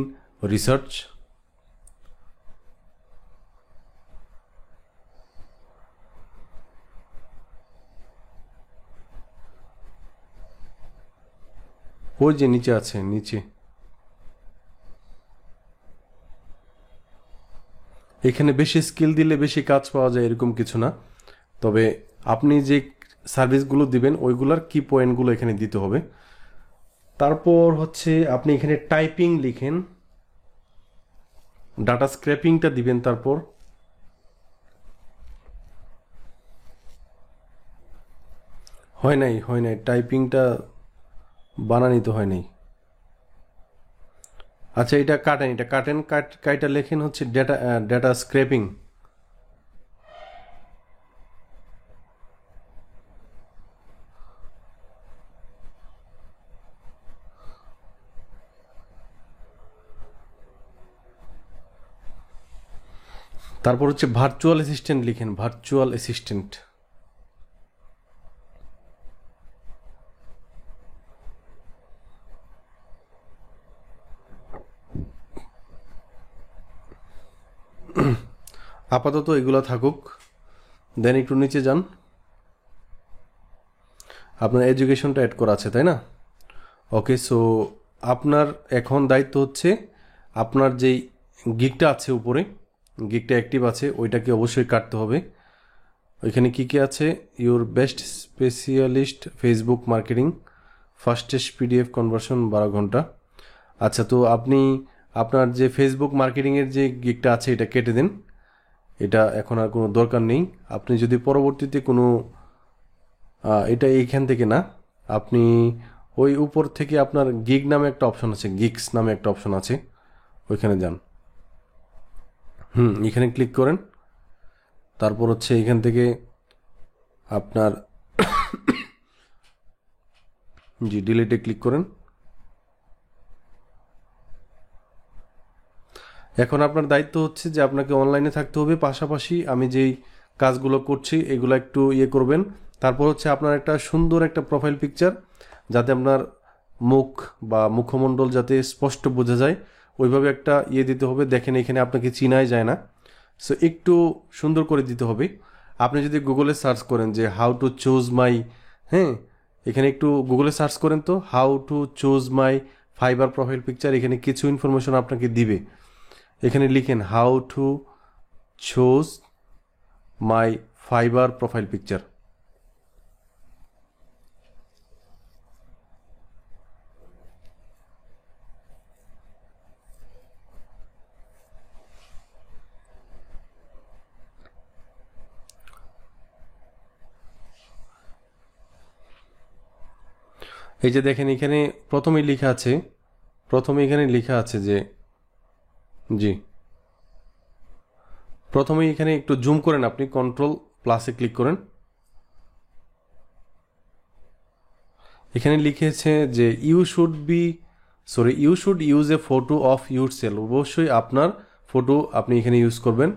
রিসার্চ। ওই যে নিচে আছে, নিচে এখানে বেশি স্কিল দিলে বেশি কাজ পাওয়া যায় এরকম কিছু না, তবে আপনি যে সার্ভিসগুলো দিবেন ওইগুলার কি পয়েন্টগুলো এখানে দিতে হবে। তারপর হচ্ছে আপনি এখানে টাইপিং লিখেন, ডাটা স্ক্র্যাপিংটা দিবেন। তারপর হয় নাই টাইপিংটা বানানি তো হয় নাই। আচ্ছা, এটা কাটেন, কাইটা লেখেন হচ্ছে ডেটা স্ক্রেপিং। তারপর হচ্ছে ভার্চুয়াল অ্যাসিস্ট্যান্ট লিখেন, ভার্চুয়াল অ্যাসিস্ট্যান্ট। আপাতত এগুলো থাকুক, দেন একটু নিচে যান। আপনার এডুকেশনটা অ্যাড করা আছে, তাই না? ওকে, সো আপনার এখন দায়িত্ব হচ্ছে আপনার যেই গিগটা আছে উপরে, গিগটা অ্যাক্টিভ আছে, ওইটাকে অবশ্যই কাটতে হবে। ওইখানে কী কী আছে? Your best specialist Facebook marketing, fastest PDF conversion 12 ঘন্টা। আচ্ছা, তো আপনি আপনার যে ফেসবুক মার্কেটিংয়ের যে গিগটা আছে এটা কেটে দিন, এটা এখন আর কোনো দরকার নেই। আপনি যদি পরবর্তীতে কোনো এটা এইখান থেকে না, আপনি ওই উপর থেকে আপনার গিগ নামে একটা অপশন আছে, গিগস নামে একটা অপশন আছে, ওইখানে যান। এখানে ক্লিক করেন। তারপর হচ্ছে এখান থেকে আপনার জি ডিলিটে ক্লিক করেন। এখন আপনার দায়িত্ব হচ্ছে যে আপনাকে অনলাইনে থাকতে হবে, পাশাপাশি আমি যেই কাজগুলো করছি এগুলো একটু ইয়ে করবেন। তারপর হচ্ছে আপনার একটা সুন্দর একটা প্রোফাইল পিকচার, যাতে আপনার মুখ বা মুখমণ্ডল যাতে স্পষ্ট বোঝা যায়, ওইভাবে একটা ইয়ে দিতে হবে। দেখেন এখানে আপনাকে চিনাই যায় না, সো একটু সুন্দর করে দিতে হবে। আপনি যদি গুগলে সার্চ করেন যে হাউ টু চুজ মাই, হ্যাঁ, এখানে একটু গুগলে সার্চ করেন তো, how to choose my fibre profile picture, এখানে কিছু ইনফরমেশন আপনাকে দিবে। এখানে লিখেন how to choose my fibre profile picture. এই যে দেখেন এখানে প্রথমে এখানে লেখা আছে যে, জি, প্রথমে এখানে একটু জুম করেন, আপনি কন্ট্রোল প্লাসে ক্লিক করেন। এখানে লিখেছে যে you should use a photo of yourself, অবশ্যই আপনার ফটো আপনি এখানে ইউজ করবেন।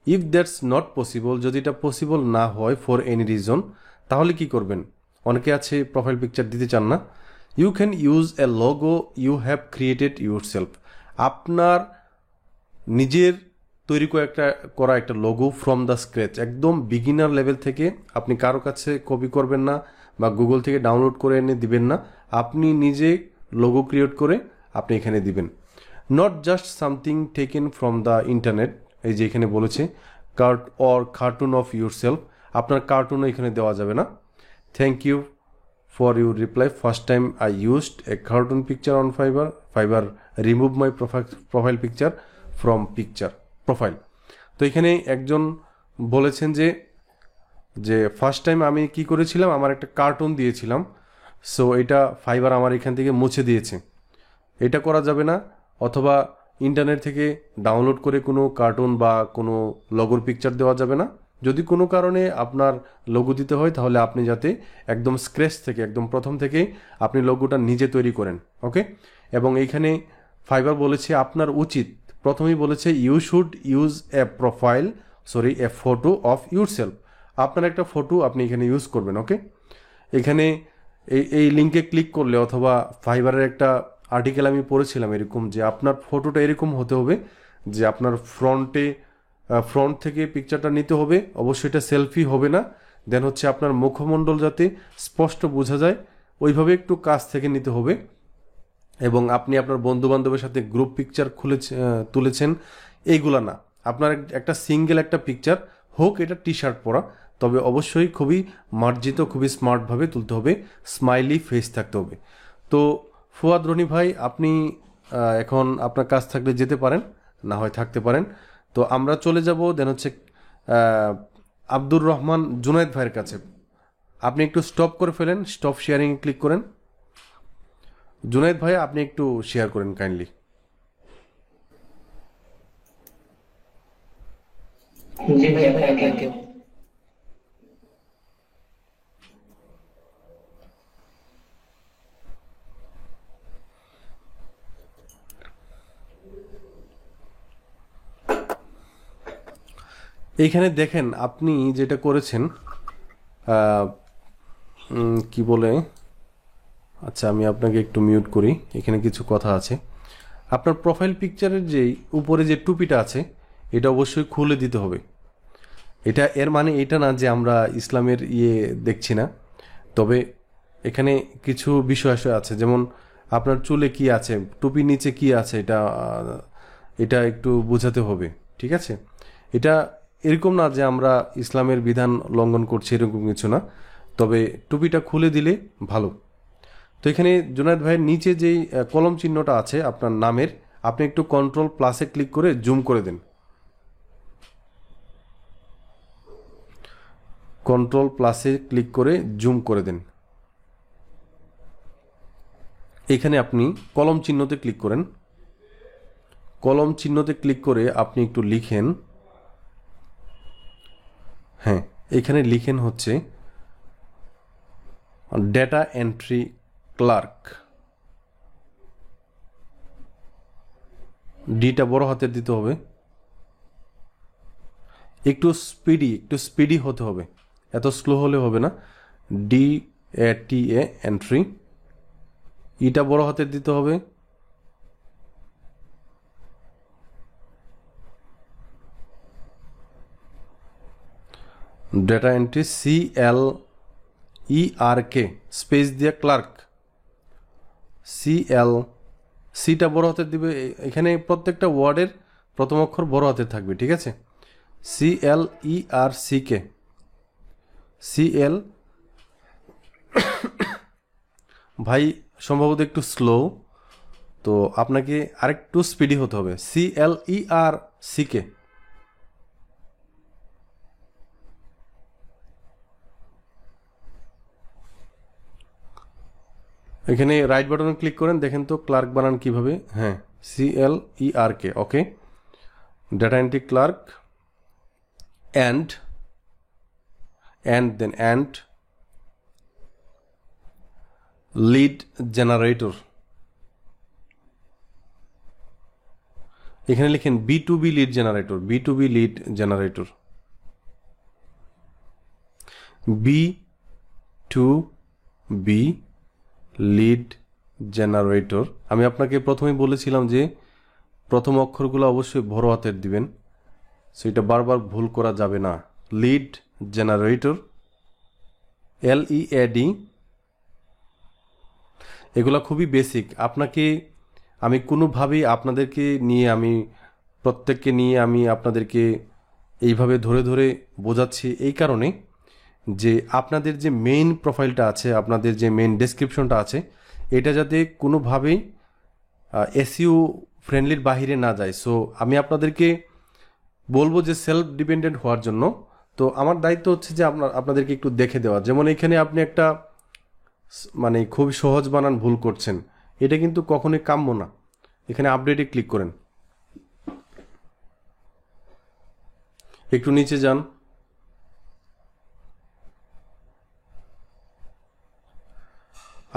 ইফ দ্যাটস নট পসিবল, যদি এটা পসিবল না হয় ফর এনি রিজন, তাহলে কি করবেন? অনেকে আছে প্রোফাইল পিকচার দিতে চান না। You can use a logo you have created yourself, আপনার নিজের তৈরি করা একটা লোগো ফ্রম দ্য স্ক্র্যাচ, একদম বিগিনার লেভেল থেকে। আপনি কারো কাছে কপি করবেন না বা গুগল থেকে ডাউনলোড করে এনে দিবেন না, আপনি নিজে লোগো ক্রিয়েট করে আপনি এখানে দিবেন। Not just something taken from the internet, এই যে এখানে বলেছে কার্টুন অফ ইউর সেলফ, আপনার কার্টুনও এখানে দেওয়া যাবে না। Thank you for your reply, first time I used a cartoon picture on Fiverr remove my profile picture from profile. তো এখানে একজন বলেছেন যে ফার্স্ট টাইম আমি কি করেছিলাম, আমার একটা কার্টুন দিয়েছিলাম, সো এটা ফাইবার আমার এখান থেকে মুছে দিয়েছে। এটা করা যাবে না, অথবা ইন্টারনেট থেকে ডাউনলোড করে কোনো কার্টুন বা কোনো লোগোর পিকচার দেওয়া যাবে না। যদি কোনো কারণে আপনার লোগো দিতে হয়, তাহলে আপনি যাতে একদম স্ক্র্যাচ থেকে, একদম প্রথম থেকে আপনি লোগোটা নিজে তৈরি করেন। ওকে, এবং এইখানে ফাইবার বলেছে আপনার উচিত, প্রথমেই বলেছে you should use a photo of yourself, আপনার একটা ফটো আপনি এখানে ইউজ করবেন। ওকে, এখানে এই লিঙ্কে ক্লিক করলে, অথবা ফাইবারের একটা আর্টিকেল আমি পড়েছিলাম এরকম, যে আপনার ফটোটা এরকম হতে হবে যে আপনার ফ্রন্ট থেকে পিকচারটা নিতে হবে, অবশ্যই এটা সেলফি হবে না। দেন হচ্ছে আপনার মুখমণ্ডল যাতে স্পষ্ট বোঝা যায়, ওইভাবে একটু কাছ থেকে নিতে হবে। এবং আপনি আপনার বন্ধু বান্ধবের সাথে গ্রুপ পিকচার তুলেছেন, এইগুলা না, আপনার একটা সিঙ্গেল একটা পিকচার হোক, এটা টি শার্ট পরা, তবে অবশ্যই খুবই মার্জিত, খুবই স্মার্টভাবে তুলতে হবে, স্মাইলি ফেস থাকতে হবে। তো ফুয়াদ রনি ভাই, আপনি এখন আপনার কাজ থাকলে যেতে পারেন, না হয় থাকতে পারেন। তো আমরা চলে যাব দেন হচ্ছে আব্দুর রহমান জুনায়েদ ভাইয়ের কাছে। আপনি একটু স্টপ করে ফেলেন, স্টপ শেয়ারিং ক্লিক করেন। জুনায়েদ ভাই, আপনি একটু শেয়ার করেন কাইন্ডলি। जी भैया, थैंक यू। এইখানে দেখেন আপনি যেটা করেছেন আহ, কি বলে, আচ্ছা আমি আপনাকে একটু মিউট করি, এখানে কিছু কথা আছে। আপনার প্রোফাইল পিকচারের যেই উপরে যে টুপিটা আছে এটা অবশ্যই খুলে দিতে হবে। এটা এর মানে এটা না যে আমরা ইসলামের দেখছি না, তবে এখানে কিছু বিষয় আছে, যেমন আপনার চুলে কি আছে, টুপির নিচে কি আছে, এটা একটু বোঝাতে হবে, ঠিক আছে? এটা এরকম না যে আমরা ইসলামের বিধান লঙ্ঘন করছি, এরকম কিছু না, তবে টুপিটা খুলে দিলে ভালো। তো এখানে জুনায়েদ ভাইয়ের নিচে যেই কলম চিহ্নটা আছে আপনার নামের, আপনি একটু কন্ট্রোল প্লাসে ক্লিক করে জুম করে দেন। কন্ট্রোল প্লাসে ক্লিক করে জুম করে দেন। এখানে আপনি কলম চিহ্নতে ক্লিক করেন। কলম চিহ্নতে ক্লিক করে আপনি একটু লিখেন, হ্যাঁ এখানে লিখেন হচ্ছে ডেটা এন্ট্রি ক্লার্ক। ডিটা বড় হাতের দিতে হবে, একটু স্পিডি হতে হবে, এত স্লো হলে হবে না। DATA এন্ট্রি, ইটা বড় হাতের দিতে হবে, ডেটা এন্ট্রি CLERK স্পেস দিয়ে ক্লার্ক, সিটা বড় হাতের দিবে। এখানে প্রত্যেকটা ওয়ার্ডের প্রথম অক্ষর বড় হাতের থাকবে, ঠিক আছে? CLERCK, CL। ভাই সম্ভবত একটু স্লো, তো আপনাকে আরেকটু স্পিডি হতে হবে। CLERCK। এখানে রাইট বাটনে ক্লিক করেন, দেখেন তো ক্লার্ক বানান কিভাবে। হ্যাঁ, CLERK, okay. Data entry clerk and lead generator. এখানে লিখেন B2B lead generator, B2B lead generator, B2B lead generator. আমি আপনাকে প্রথমেই বলেছিলাম যে প্রথম অক্ষরগুলো অবশ্যই বড় হাতের দিবেন, সেটা বারবার ভুল করা যাবে না। Lead generator, LEAD। এগুলো খুবই বেসিক, আপনাকে আমি কোনোভাবেই প্রত্যেককে নিয়ে আমি আপনাদেরকে এইভাবে ধরে ধরে বোঝাচ্ছি এই কারণে যে আপনাদের যে মেইন প্রোফাইলটা আছে, আপনাদের যে মেইন ডেসক্রিপশনটা আছে, এটা যাতে কোনোভাবেই SEO ফ্রেন্ডলির বাহিরে না যায়। সো আমি আপনাদেরকে বলবো যে সেলফ ডিপেন্ডেন্ট হওয়ার জন্য। তো আমার দায়িত্ব হচ্ছে যে আপনাদেরকে একটু দেখে দেওয়া। যেমন এখানে আপনি একটা মানে খুব সহজ বানান ভুল করছেন, এটা কিন্তু কখনোই কাম্য না। এখানে আপডেটে ক্লিক করেন, একটু নিচে যান।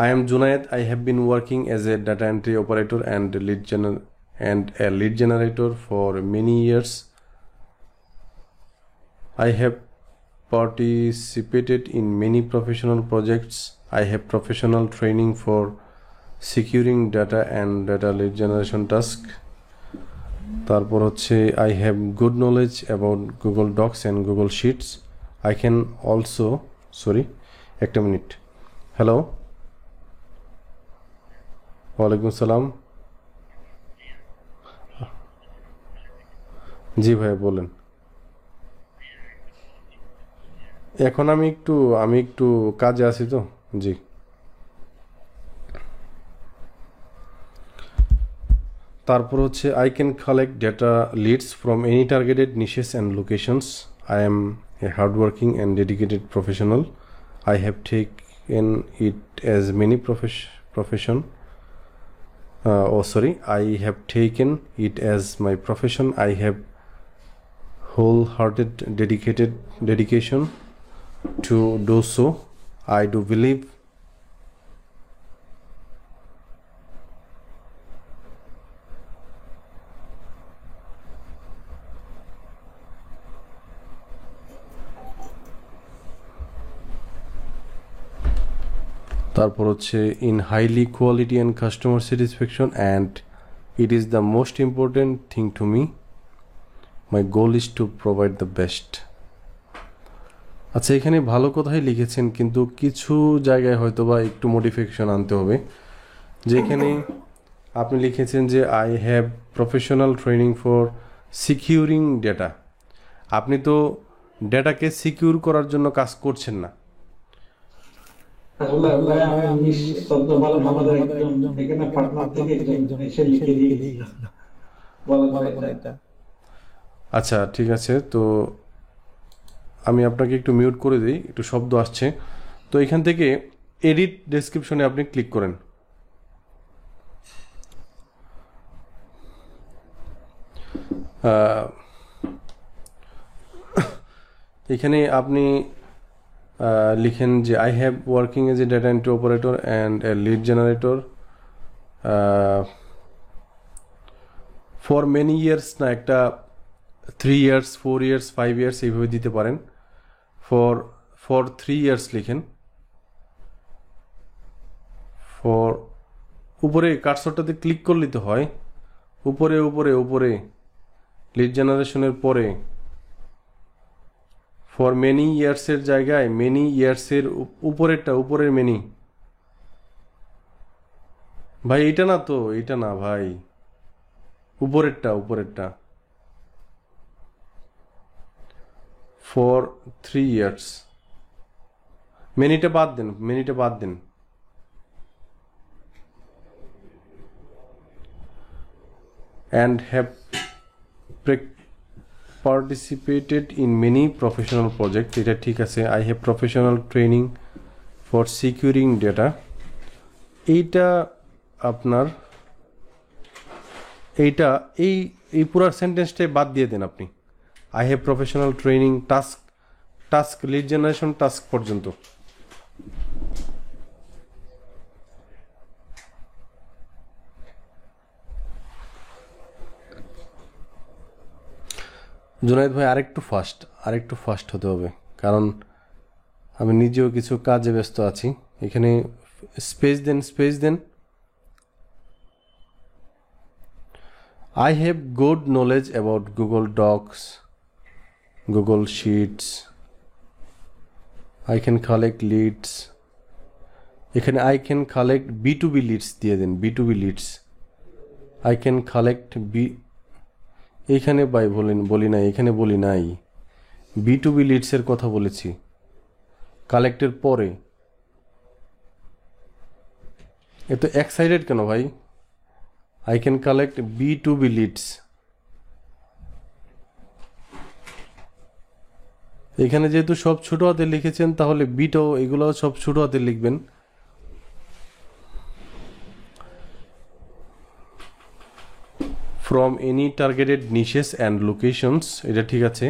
I am Junaid. I have been working as a data entry operator and a lead generator for many years. I have participated in many professional projects. I have professional training for securing data and data lead generation task. তারপর হচ্ছে I have good knowledge about Google Docs and Google Sheets. I can also, একটা minute. Hello, ওয়ালাইকুম সালাম। জি ভাই বলেন। এখন আমি একটু কাজে আছি তো, জি। তারপর হচ্ছে I can collect data leads from any targeted niches and locations. I am a hardworking and dedicated professional. I have taken it as many I have taken it as my profession. I have wholehearted dedication to do so. I do believe তারপর হচ্ছে in highly quality and customer satisfaction, and it is the most important thing to me. My goal is to provide the best. আচ্ছা, এখানে ভালো কথাই লিখেছেন, কিন্তু কিছু জায়গায় হয়তো বা একটু মডিফিকেশন আনতে হবে। যেখানে আপনি লিখেছেন যে I have professional training for securing data. আপনি তো ডেটাকে সিকিউর করার জন্য কাজ করছেন না। আসলে ভাই আমি শব্দ ভালো আমাদের একজন এখানে পার্টনার থেকে একজন এসে লিখে দিয়ে বলেন এটা। আচ্ছা ঠিক আছে, তো আমি আপনাকে একটু মিউট করে দিই, একটু শব্দ আসছে। তো এখান থেকে এডিট ডেসক্রিপশনে আপনি ক্লিক করেন। এখানে আপনি লিখেন যে I have working as a data entry operator and a lead generator for many years, না একটা 3 years 4 years 5 years এইভাবে দিতে পারেন। ফর 3 years লিখেন। ফর উপরে কার্সরটাতে ক্লিক করলেই তো হয়, উপরে উপরে উপরে লিড জেনারেশনের পরে ফর মেনি ইয়ার্সের জায়গায় মেনি ইয়ার্সের উপরেরটা, উপরের মেনি। ভাই এটা না, তো এটা না ভাই, উপরেরটা উপরেরটা। ফর 3 years, মেনিটা বাদ দেন, মেনিটা বাদ দেন। and have participated in many professional projects, এটা ঠিক আছে। I have professional training for securing data, এইটা আপনার এইটা এই পুরো সেন্টেন্সটাই বাদ দিয়ে দেন আপনি। I have professional training task lead generation task পর্যন্ত। জুনায়েদ ভাই আরেকটু ফাস্ট হতে হবে, কারণ আমি নিজেও কিছু কাজে ব্যস্ত আছি। এখানে স্পেস দেন। I have good knowledge about Google Docs, Google Sheets. I can collect leads. এখানে I can collect B2B leads দিয়ে দেন, B2B leads. I can collect এইখানে বলি নাই, এখানে বলি নাই, B2B লিডসের কথা বলেছি, কালেক্টের পরে। এত এক্সাইটেড কেন ভাই? I can collect B2B leads. এখানে যেহেতু সব ছোট হাতে লিখেছেন, তাহলে বিটাও এগুলো সব ছোট হাতে লিখবেন। From any targeted niches and locations, এটা ঠিক আছে।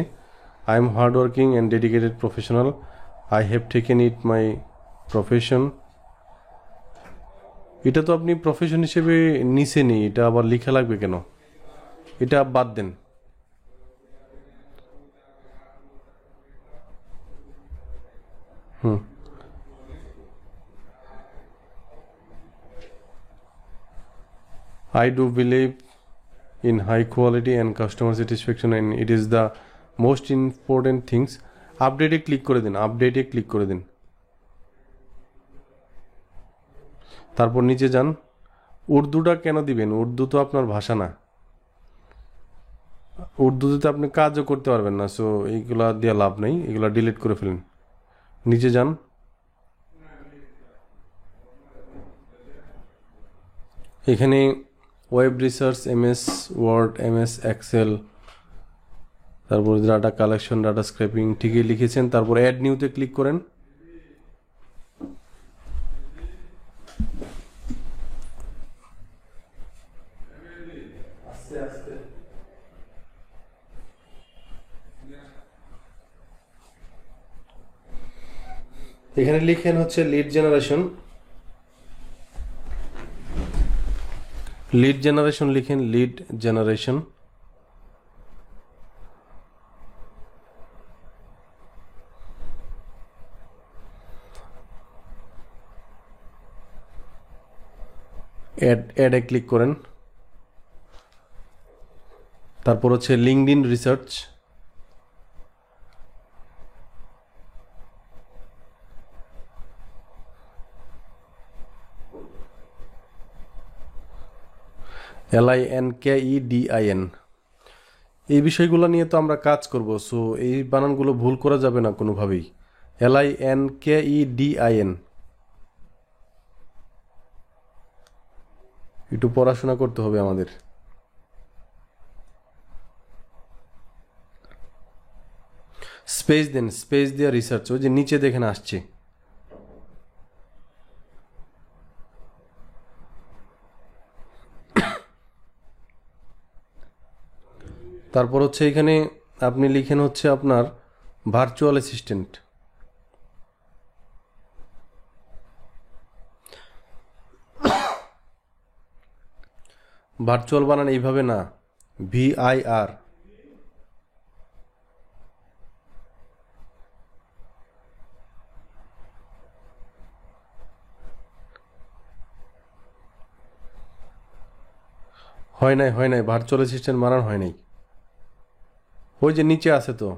I am hardworking and dedicated professional. I have taken it my profession. এটা তো আপনি প্রফেশন হিসেবে নিছেনই, এটা আবার লেখা লাগবে কেন? এটা বাদ দেন। I do believe in high quality and customer satisfaction, and it is the most important things. আপডেটে ক্লিক করে দিন, তারপর নিচে যান। উর্দুটা কেন দিবেন? উর্দু তো আপনার ভাষা না, উর্দুতে তো আপনি কাজও করতে পারবেন না, সো এইগুলা দিয়ে লাভ নেই, এগুলা ডিলিট করে ফেলেন। নিচে যান, এখানে web research, MS Word, MS Excel, তারপর ডাটা কালেকশন, ডাটা স্ক্র্যাপিং ঠিকই লিখেছেন। তারপর অ্যাড নিউতে ক্লিক করেন। এখানে লিখেন হচ্ছে লিড জেনারেশন, লিখেন লিড জেনারেশন। অ্যাডে ক্লিক করেন। তারপর হচ্ছে লিঙ্কডইন রিসার্চ, LINKEDIN। এই বিষয়গুলো নিয়ে তো আমরা কাজ করব, সো এই বানানগুলো ভুল করা যাবে না কোনোভাবেই। LINKEDIN, একটু পড়াশোনা করতে হবে আমাদের। স্পেস দেন, স্পেস দিয়ে রিসার্চ, ওই যে নিচে দেখেন আসছে। তারপর হচ্ছে এখানে আপনি লিখেন হচ্ছে আপনার ভার্চুয়াল অ্যাসিস্ট্যান্ট। ভার্চুয়াল বানান এইভাবে না, VIR। হয় নাই, ভার্চুয়াল অ্যাসিস্ট্যান্ট বানান হয় নাই। ওই যে নিচে আছে তো,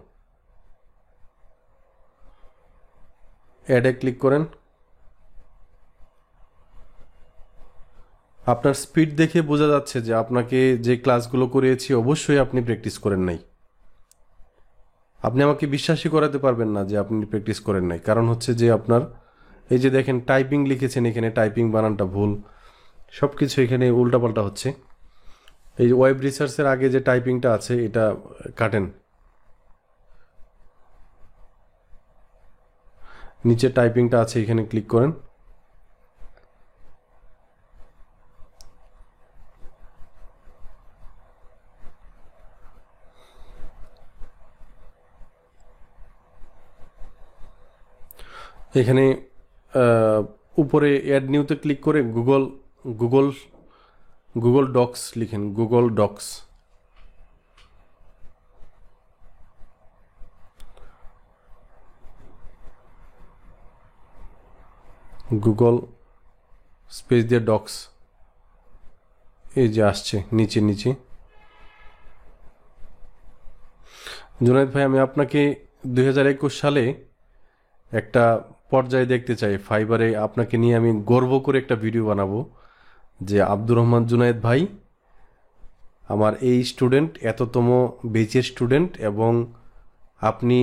অ্যাডে ক্লিক করেন। আপনার স্পিড দেখে বোঝা যাচ্ছে যে আপনাকে যে ক্লাসগুলো করিয়েছি অবশ্যই আপনি প্র্যাকটিস করেন নাই। আপনি আমাকে বিশ্বাসই করাতে পারবেন না যে আপনি প্র্যাকটিস করেন নাই, কারণ হচ্ছে যে আপনার এই যে দেখেন টাইপিং লিখেছেন, এখানে টাইপিং বানানটা ভুল, সব কিছু এখানে উল্টাপাল্টা হচ্ছে। এই যে ওয়েব রিসার্চের আগে যে টাইপিংটা আছে এটা কাটেন, নিচে টাইপিংটা আছে এখানে ক্লিক করেন। এখানে উপরে অ্যাড নিউতে ক্লিক করে গুগল ডক্স লিখেন, গুগল ডক্স। গুগল স্পেস দিয়ে ডক্স, এই যে আসছে নিচে। জুনায়েদ ভাই, আমি আপনাকে 2021 সালে একটা পর্যায়ে দেখতে চাই ফাইবারে। আপনাকে নিয়ে আমি গর্ব করে একটা ভিডিও বানাবো যে আব্দুর রহমান জুনায়েদ ভাই আমার এই স্টুডেন্ট, এততম বেচের স্টুডেন্ট, এবং আপনি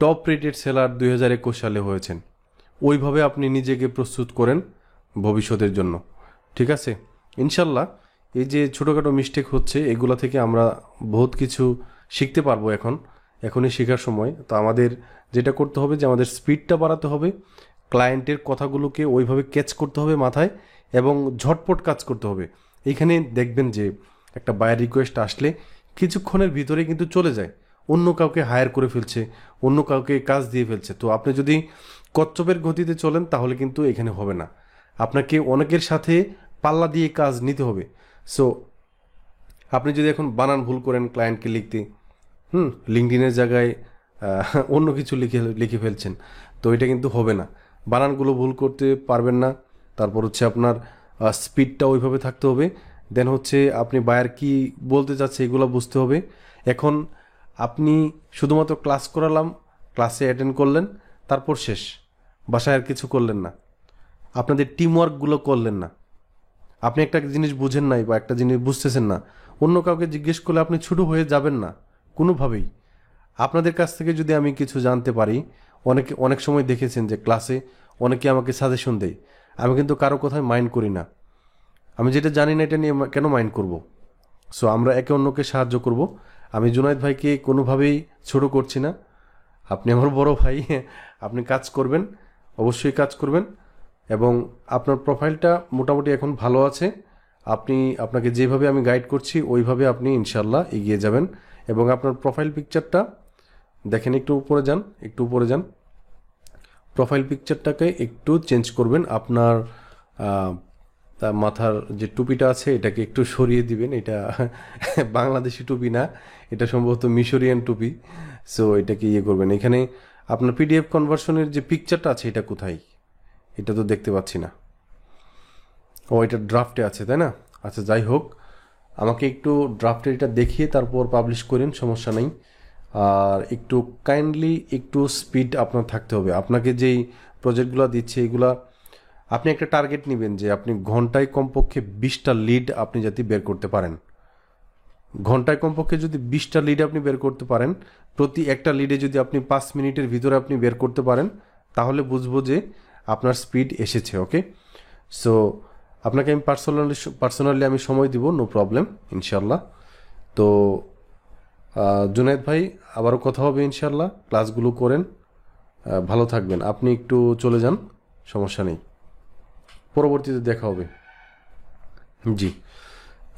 টপ রেটেড সেলার 2021 সালে হয়েছেন। ওইভাবে আপনি নিজেকে প্রস্তুত করেন ভবিষ্যতের জন্য, ঠিক আছে? ইনশাল্লাহ এই যে ছোটোখাটো মিস্টেক হচ্ছে এগুলো থেকে আমরা বহুত কিছু শিখতে পারবো। এখনই শেখার সময়। তো আমাদের যেটা করতে হবে যে আমাদের স্পিডটা বাড়াতে হবে, ক্লায়েন্টের কথাগুলোকে ওইভাবে ক্যাচ করতে হবে মাথায়, এবং ঝটপট কাজ করতে হবে। এইখানে দেখবেন যে একটা বায়ার রিকোয়েস্ট আসলে কিছুক্ষণের ভিতরে কিন্তু চলে যায়, অন্য কাউকে হায়ার করে ফেলছে, অন্য কাউকে কাজ দিয়ে ফেলছে। তো আপনি যদি কচ্ছপের গতিতে চলেন তাহলে কিন্তু এখানে হবে না, আপনাকে অনেকের সাথে পাল্লা দিয়ে কাজ নিতে হবে। সো আপনি যদি এখন বানান ভুল করেন ক্লায়েন্টকে লিখতে, লিঙ্কডইনের জায়গায় অন্য কিছু লিখে ফেলছেন, তো এটা কিন্তু হবে না। বানানগুলো ভুল করতে পারবেন না। তারপর হচ্ছে আপনার স্পিডটা ওইভাবে থাকতে হবে। দেন হচ্ছে আপনি বায়ার কি বলতে চাচ্ছে এগুলো বুঝতে হবে। এখন আপনি শুধুমাত্র ক্লাস করালাম, ক্লাসে অ্যাটেন্ড করলেন, তারপর শেষ, বাসায় আর কিছু করলেন না, আপনাদের টিমওয়ার্কগুলো করলেন না। আপনি একটা জিনিস বুঝেন নাই বা একটা জিনিস বুঝতেছেন না, অন্য কাউকে জিজ্ঞেস করলে আপনি ছোটো হয়ে যাবেন না কোনোভাবেই। আপনাদের কাছ থেকে যদি আমি কিছু জানতে পারি, অনেক সময় দেখেছেন যে ক্লাসে অনেকে আমাকে সাজেশন দেয়, আমি কিন্তু কারো কথায় মাইন্ড করি না। আমি যেটা জানি না এটা নিয়ে কেন মাইন্ড করব? সো আমরা একে অন্যকে সাহায্য করব। আমি জুনায়েদ ভাইকে কোনোভাবেই ছোট করছি না, আপনি আমার বড় ভাই, আপনি কাজ করবেন, অবশ্যই কাজ করবেন, এবং আপনার প্রোফাইলটা মোটামুটি এখন ভালো আছে। আপনাকে যেভাবে আমি গাইড করছি ওইভাবে আপনি ইনশাল্লাহ এগিয়ে যাবেন। এবং আপনার প্রোফাইল পিকচারটা দেখেন, একটু উপরে যান, প্রোফাইল পিকচারটাকে একটু চেঞ্জ করবেন, আপনার মাথার যে টুপিটা আছে এটাকে একটু সরিয়ে দিবেন। এটা বাংলাদেশি টুপি না, এটা সম্ভবত মিশরিয়ান টুপি। সো এটাকে ইয়ে করবেন। এখানে আপনার পিডিএফ কনভার্সনের যে পিকচারটা আছে এটা কোথায়, এটা তো দেখতে পাচ্ছি না। ও, এটা ড্রাফটে আছে তাই না? আচ্ছা, যাই হোক, আমাকে একটু ড্রাফটে এটা দেখিয়ে তারপর পাবলিশ করেন, সমস্যা নেই। আর একটু কাইন্ডলি একটু স্পিড আপনার থাকতে হবে। আপনাকে যেই প্রজেক্টগুলো দিচ্ছে এগুলা আপনি একটা টার্গেট নেবেন যে আপনি ঘন্টায় কমপক্ষে 20টা লিড আপনি যাতে বের করতে পারেন। ঘন্টায় কমপক্ষে যদি 20টা লিড আপনি বের করতে পারেন, প্রতি একটা লিডে যদি আপনি 5 মিনিটের ভিতরে আপনি বের করতে পারেন, তাহলে বুঝবো যে আপনার স্পিড এসেছে। ওকে, সো আপনাকে আমি পার্সোনালি আমি সময় দিব, নো প্রবলেম, ইনশাল্লাহ। তো জুনায়েদ ভাই, আবারও কথা হবে ইনশাল্লাহ। ক্লাসগুলো করেন, ভালো থাকবেন। আপনি একটু চলে যান, সমস্যা নেই, পরবর্তীতে দেখা হবে। জি,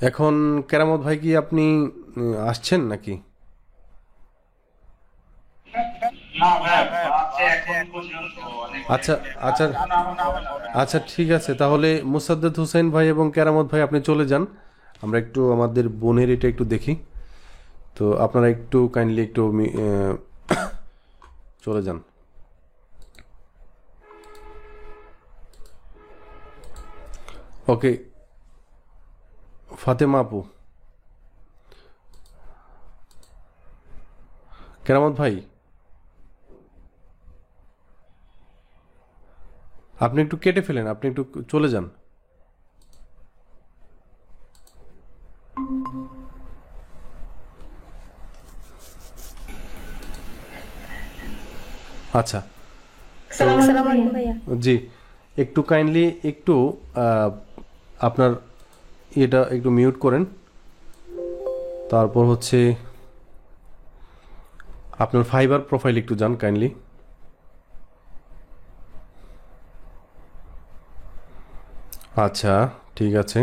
এখন কেরামত ভাই কি আপনি আসছেন নাকি? আচ্ছা আচ্ছা আচ্ছা, ঠিক আছে, তাহলে মুসাদ্দেদ হোসেন ভাই এবং কেরামত ভাই আপনি চলে যান। আমরা একটু আমাদের বোনের এটা একটু দেখি। তো আপনারা একটু কাইন্ডলি একটু চলে যান। ওকে, ফাতেমা আপু, কেরামত ভাই আপনি একটু কেটে ফেলেন, আপনি একটু চলে যান। আচ্ছা, আসসালামু আলাইকুম ভাইয়া। জি, একটু কাইন্ডলি একটু আপনার এটা একটু মিউট করেন। তারপর হচ্ছে আপনার ফাইবার প্রোফাইল একটু যান কাইন্ডলি। আচ্ছা, ঠিক আছে।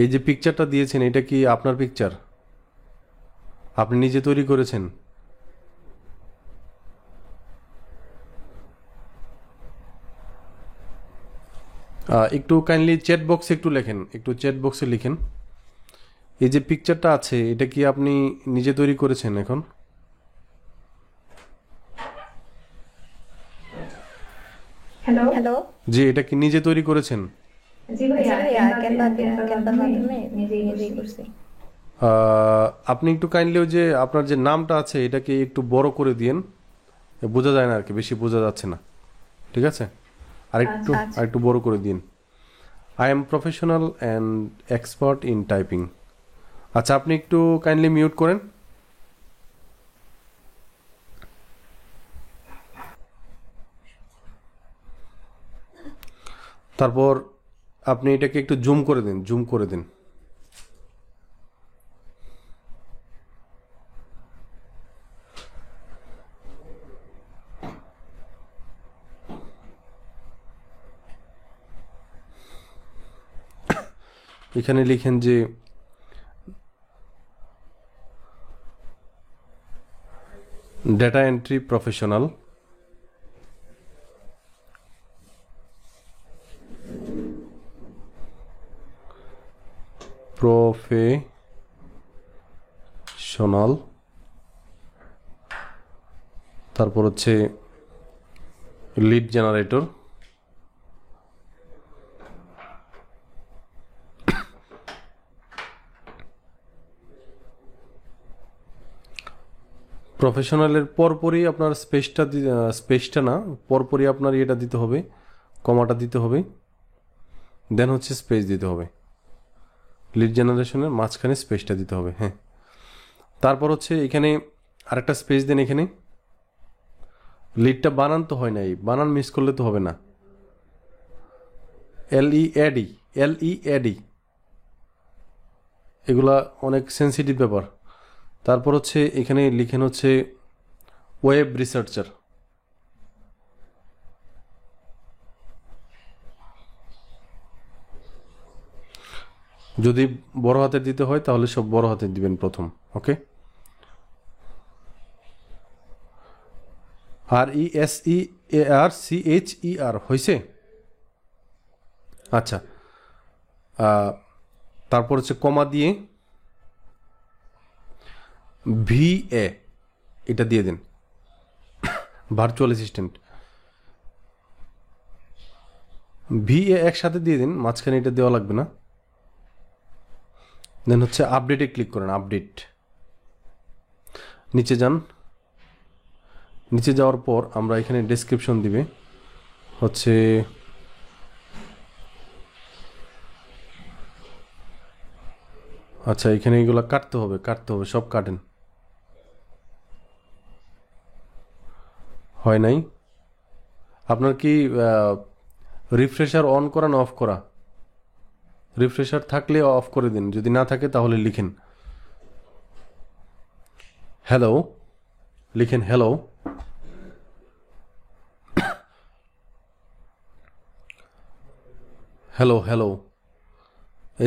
এই যে পিকচারটা দিয়েছেন এটা কি আপনার পিকচার? আপনি নিজে তৈরি করেছেন? একটু কাইন্ডলি চ্যাট বক্সে একটু লেখেন, একটু চ্যাট বক্সে লিখেন এই যে পিকচারটা আছে এটা কি আপনি নিজে তৈরি করেছেন এখন? হ্যালো হ্যালো, জি, এটা কি নিজে তৈরি করেছেন? জি ভাইয়া, ক্যানভার মাধ্যমে নিজেই করছি। আপনি একটু কাইন্ডলি ওই যে আপনার যে নামটা আছে এটাকে একটু বড় করে দিয়েন, বোঝা যায় না আর কি, বেশি বোঝা যাচ্ছে না, ঠিক আছে? আরেকটু বড় করে দিন। I am professional and expert in typing. আচ্ছা, আপনি একটু কাইন্ডলি মিউট করেন। তারপর আপনি এটাকে একটু জুম করে দিন, জুম করে দিন। এখানে লিখেন যে ডেটা এন্ট্রি প্রফেশনাল, তারপর হচ্ছে লিড জেনারেটর, প্রফেশনালের পরপরই আপনার স্পেসটা না, পরপরই আপনার এটা দিতে হবে, কমাটা দিতে হবে, দেন হচ্ছে স্পেস দিতে হবে। লিড জেনারেশনের মাঝখানে স্পেসটা দিতে হবে, হ্যাঁ। তারপর হচ্ছে এখানে আরেকটা স্পেস দেন। এখানে লিডটা বানান তো হয় নাই, বানান মিস করলে তো হবে না। LEAD এগুলা অনেক সেন্সিটিভ ব্যাপার। তারপর হচ্ছে এখানে লিখেন হচ্ছে ওয়েব রিসার্চার। যদি বড় হাতের দিতে হয় তাহলে সব বড় হাতের দিবেন প্রথম, ওকে? ARCHER হয়েছে? আচ্ছা, তারপর হচ্ছে কমা দিয়ে VA এটা দিয়ে দিন, ভার্চুয়াল অ্যাসিস্ট্যান্ট। VA একসাথে দিয়ে দিন, মাঝখানে এটা দেওয়া লাগবে না। দেন হচ্ছে আপডেটে ক্লিক করেন, আপডেট। নিচে যান, নিচে যাওয়ার পর আমরা এখানে ডেসক্রিপশন দিবে হচ্ছে আচ্ছা, এখানে এগুলো কাটতে হবে, সব কাটেন। হয় নাই? আপনার কি রিফ্রেশার অন করা না অফ করা? রিফ্রেশার থাকলে অফ করে দিন, যদি না থাকে তাহলে লিখেন হ্যালো, লিখেন hello. Hello hello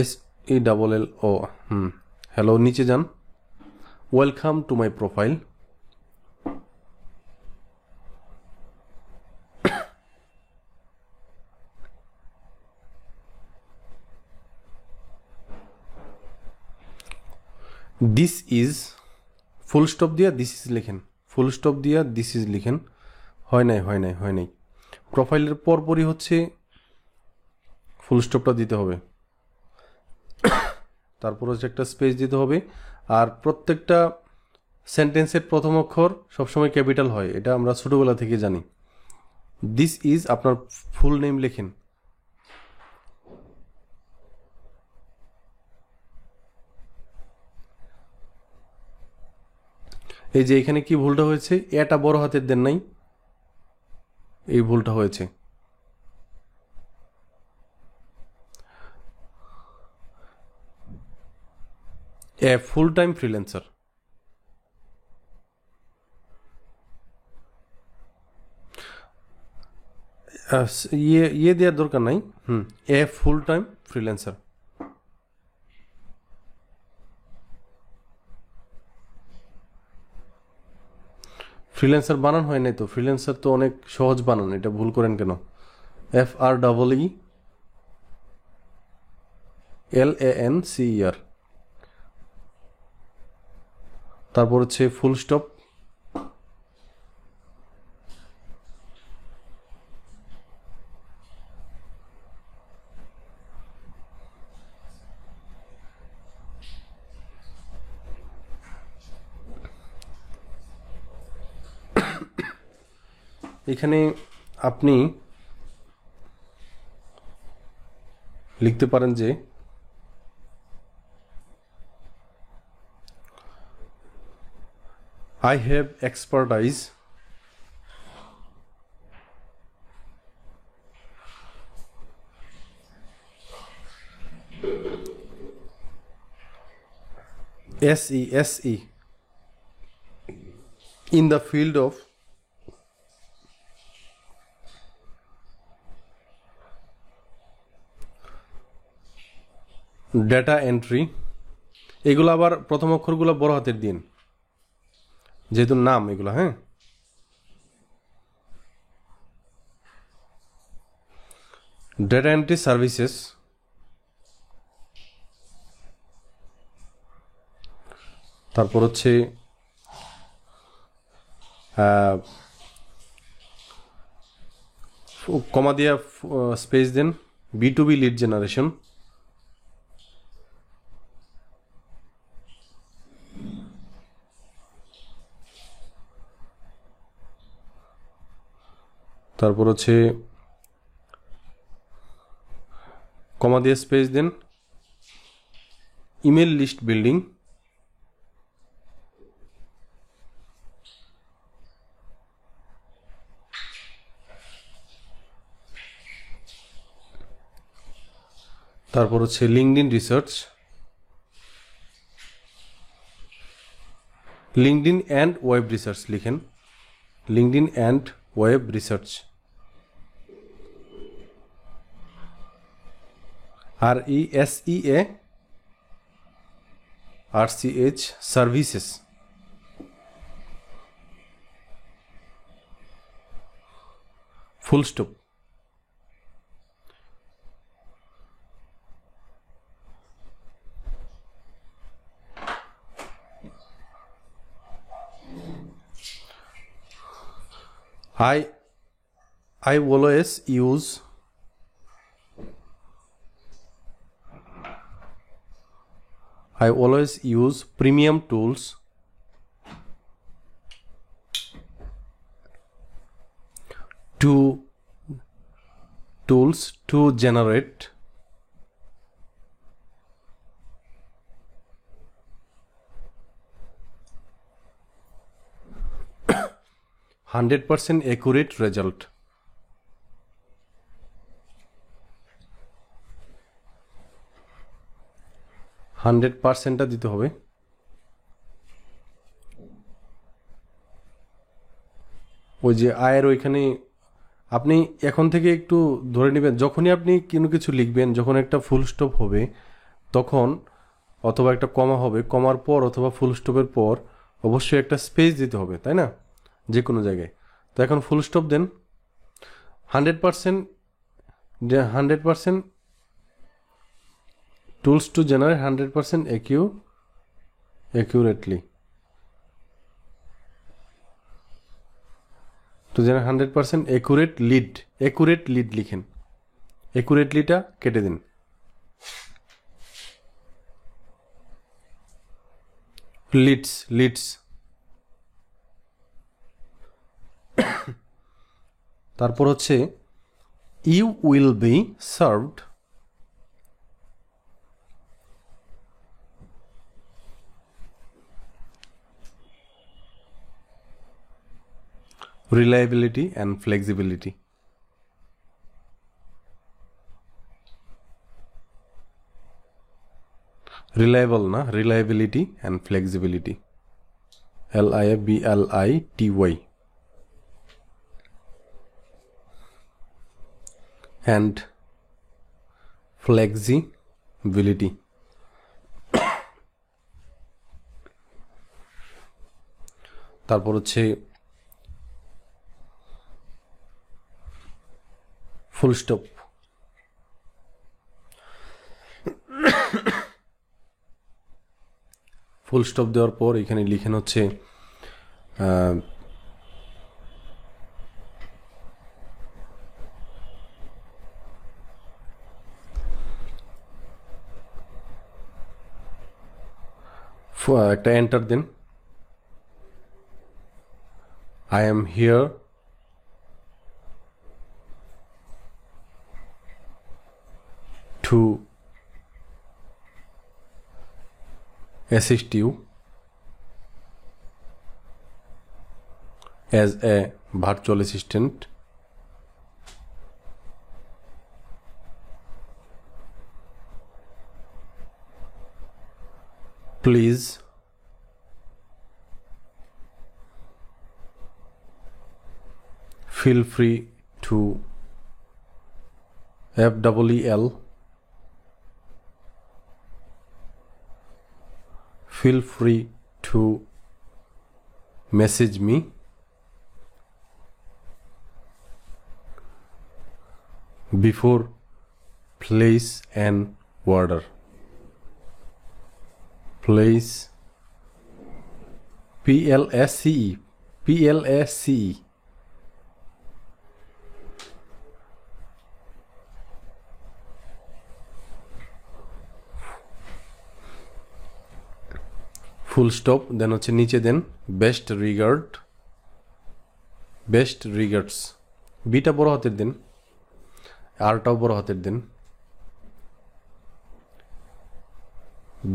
SELLO, hello. নিচে যান, welcome to my profile. This is, full stop দিয়া দিস ইজ লিখেন, ফুল স্টপ দিয়া দিস ইজ লিখেন। হয় নাই। প্রোফাইলের পরপরই হচ্ছে ফুল স্টপটা দিতে হবে, তারপর হচ্ছে একটা স্পেস দিতে হবে। আর প্রত্যেকটা সেন্টেন্সের প্রথম অক্ষর সবসময় ক্যাপিটাল হয়, এটা আমরা ছোটোবেলা থেকে জানি। দিস ইজ আপনার ফুল নেম লেখেন। এই যে এখানে কি ভুলটা হয়েছে, এটা বড় হাতের দেন নাই, এই ভুলটা হয়েছে। এ ফুল টাইম ফ্রিল্যান্সার, ইয়ে দেওয়ার দরকার নাই। এ ফুল টাইম ফ্রিল্যান্সার। ফ্রিল্যান্সার বানান হয় নাই তো, ফ্রিল্যান্সার তো অনেক সহজ বানান, এটা ভুল করেন কেন? FREELANCER, তারপর হচ্ছে ফুল স্টপ। এখানে আপনি লিখতে পারেন যে I have expertise SE in the field of data entry. এগুলো আবার প্রথম অক্ষরগুলো বড় হাতের দিন, যেহেতু নাম এগুলো। হ্যাঁ, ডেটা এন্ট্রি সার্ভিসেস, তারপর হচ্ছে কমা দিয়া স্পেস দেন, B2B লিড জেনারেশন। তারপর হচ্ছে কমা দিয়ে স্পেস দেন, ইমেল লিস্ট বিল্ডিং। তারপর হচ্ছে LinkedIn research, LinkedIn and web research লিখেন, LinkedIn and web research. RESEARCH services. Full stop. I always use premium tools to generate 100% accurate result. Hundred পার্সেন্টটা দিতে হবে। ওই যে আয়ের ওইখানে আপনি এখন থেকে একটু ধরে নেবেন, যখনই আপনি কোনো কিছু লিখবেন, যখন একটা ফুল স্টপ হবে তখন, অথবা একটা কমা হবে, কমার পর অথবা ফুল স্টপের পর অবশ্যই একটা স্পেস দিতে হবে, তাই না, যে কোনো জায়গায়। তো এখন ফুল স্টপ দেন। 100% tools to generate 100% accurately. To generate 100% accurate lead লিখেন। accuratelyটা কেটে দিন। leads তারপর হচ্ছে you will be served reliability and flexibility. Reliable না, reliability and flexibility. LIABLITY and flexibility. তারপর হচ্ছে ফুল স্টপ। ফুল স্টপ দেওয়ার পর এখানে লিখেন হচ্ছে একটা এন্টার দেন। I am here to assist you as a virtual assistant. Please feel free to FEEL feel free to message me before place an order. Place PLACE full stop then হচ্ছে নিচে দেন best regards, beta বড় হাতের দেন, আরটাও বড় হাতের দেন।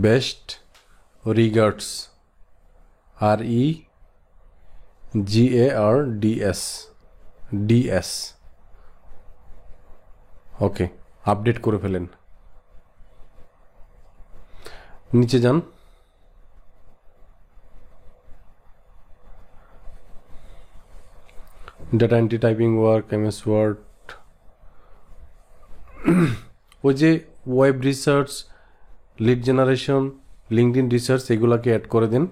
Best regards REGARDS okay, update করে ফেলেন। নিচে যান, data entry, typing work, MS Word, ওই যে web research, lead generation, LinkedIn research, এগুলাকে অ্যাড করে দেন।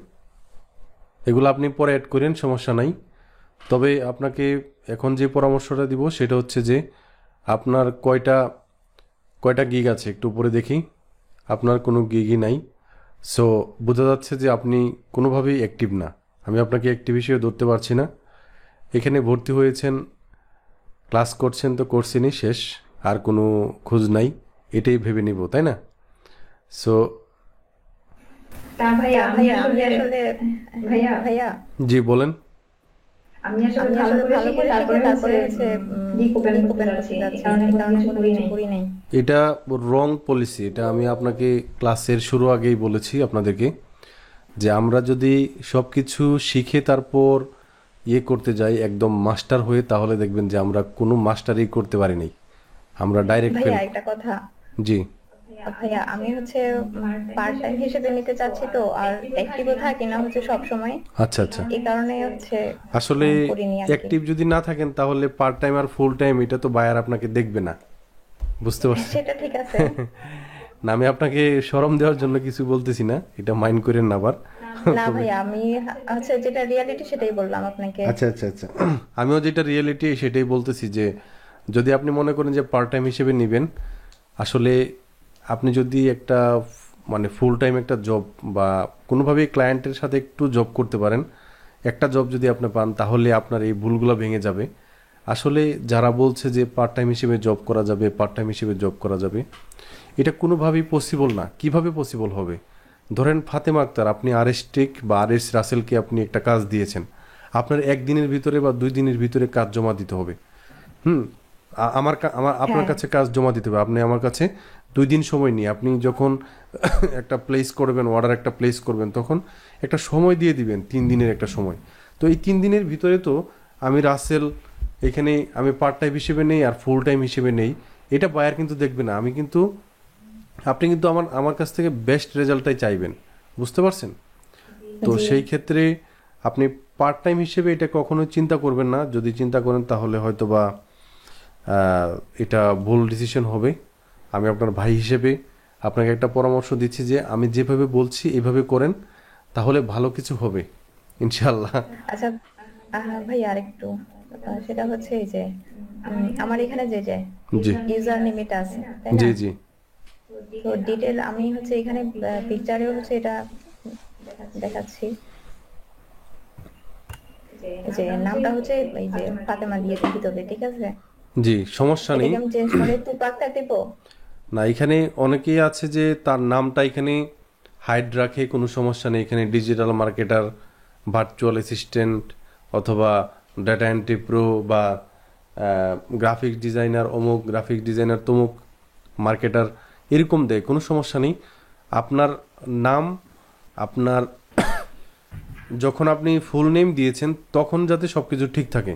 এগুলো আপনি পরে অ্যাড করেন, সমস্যা নাই। তবে আপনাকে এখন যে পরামর্শটা দিব সেটা হচ্ছে যে আপনার কয়টা কয়টা গিগ আছে একটু উপরে দেখি। আপনার কোনো গিগই নাই। সো বোঝা যাচ্ছে যে আপনি কোনোভাবেই অ্যাক্টিভ না। আমি আপনাকে অ্যাক্টিভ হিসেবে ধরতে পারছি না। এখানে ভর্তি হয়েছেন, ক্লাস করছেন, তো করছেনই, শেষ, আর কোনো খোঁজ নাই, এটাই ভেবে নিব, তাই না? সো তা ভাইয়া আমি আসলে ভাইয়া ভাইয়া জি বলেন। আমি আসলে ভালো করে শিখে তারপরে হচ্ছে লিঙ্ক ওপেন করতে যাচ্ছি, এই কারণে কোনো কিছু করি নাই। এটা রং পলিসি। এটা আমি আপনাকে ক্লাসের শুরু আগেই বলেছি আপনাদেরকে যে আমরা যদি সব কিছু শিখে তারপর করতে যাই একদম মাস্টার হয়ে, তাহলে দেখবেন যে আমরা কোনো মাস্টারই করতে পারি নাই, আমরা ডাইরেক্ট ফেল। ভাইয়া একটা কথা, জি ভাইয়া আমি হচ্ছে পার্ট টাইম হিসেবে নিতে চাচ্ছি, তো আর অ্যাক্টিভও থাকি না হচ্ছে সব সময়, আচ্ছা আচ্ছা। এই কারণে হচ্ছে আসলে করিনি আর কি। অ্যাক্টিভ যদি না থাকেন তাহলে পার্ট টাইম আর ফুল টাইম এটা তো বায়ার আপনাকে দেখবে না, বুঝতে পারছেন? সেটা ঠিক আছে। না, আমি আপনাকে শরম দেওয়ার জন্য কিছু বলতেছি না, এটা মাইন্ড করেন না আবার। না ভাইয়া আমি হচ্ছে যেটা রিয়ালিটি সেটাই বললাম আপনাকে। আচ্ছা আচ্ছা আচ্ছা, আমিও যেটা রিয়েলিটি সেটাই বলতেছি যে যদি আপনি মনে করেন যে পার্ট টাইম হিসেবে নেবেন, আসলে আপনি যদি একটা মানে ফুল টাইম একটা জব বা কোনোভাবেই ক্লায়েন্টের সাথে একটু জব করতে পারেন, একটা জব যদি আপনি পান, তাহলে আপনার এই ভুলগুলো ভেঙে যাবে। আসলে যারা বলছে যে পার্ট টাইম হিসেবে জব করা যাবে, পার্ট টাইম হিসেবে জব করা যাবে, এটা কোনোভাবেই পসিবল না। কিভাবে পসিবল হবে? ধরেন ফাতেমা আক্তার, আপনি RS টেক বা RS রাসেলকে আপনি একটা কাজ দিয়েছেন, আপনার একদিনের ভিতরে বা 2 দিনের ভিতরে কাজ জমা দিতে হবে। আপনার কাছে কাজ জমা দিতে হবে, আপনি আমার কাছে 2 দিন সময় নিয়ে আপনি যখন একটা প্লেস করবেন, অর্ডার একটা প্লেস করবেন, তখন একটা সময় দিয়ে দিবেন, 3 দিনের একটা সময়। তো এই 3 দিনের ভিতরে তো আমি রাসেল এখানে আমি পার্ট টাইম হিসেবে নেই আর ফুল টাইম হিসেবে নেই, এটা বায়ার কিন্তু দেখবে না। আপনি কিন্তু আমার কাছ থেকে বেস্ট রেজাল্টটাই চাইবেন, বুঝতে পারছেন? তো সেই ক্ষেত্রে আপনি পার্ট টাইম হিসেবে এটা কখনোই চিন্তা করবেন না। যদি চিন্তা করেন তাহলে হয়তো বা এটা ভুল ডিসিশন হবে। আমি আপনার ভাই হিসেবে আপনাকে একটা পরামর্শ দিচ্ছি যে আমি যেভাবে বলছি এইভাবে করেন, তাহলে ভালো কিছু হবে ইনশাল্লাহ। আচ্ছা ভাই আরেকটু, সেটা হচ্ছে এই যে আমার এখানে যে জি ইউজার নেম এটা আছে তাই না? জি জি তো ডিটেল আমি হচ্ছে এখানে পিকচারেও হচ্ছে এটা দেখাচ্ছি, যে নামটা হচ্ছে এই যে ফাতেমা দিয়ে দিতে হবে, ঠিক আছে? জি, সমস্যা নেই। এটাকে আমি চেঞ্জ করে তুপাকটা দিব? না, এখানে অনেকেই আছে যে তার নামটা এখানে হাইড রাখে, কোনো সমস্যা নেই। এখানে ডিজিটাল মার্কেটার, ভার্চুয়াল অ্যাসিস্ট্যান্ট অথবা ডাটা এন্ট্রি প্রো বা গ্রাফিক ডিজাইনার অমুক, গ্রাফিক ডিজাইনার তমুক, মার্কেটার এরকম দেয়, কোনো সমস্যা নেই। আপনার নাম, আপনার যখন আপনি ফুল নেম দিয়েছেন তখন যাতে সব কিছু ঠিক থাকে।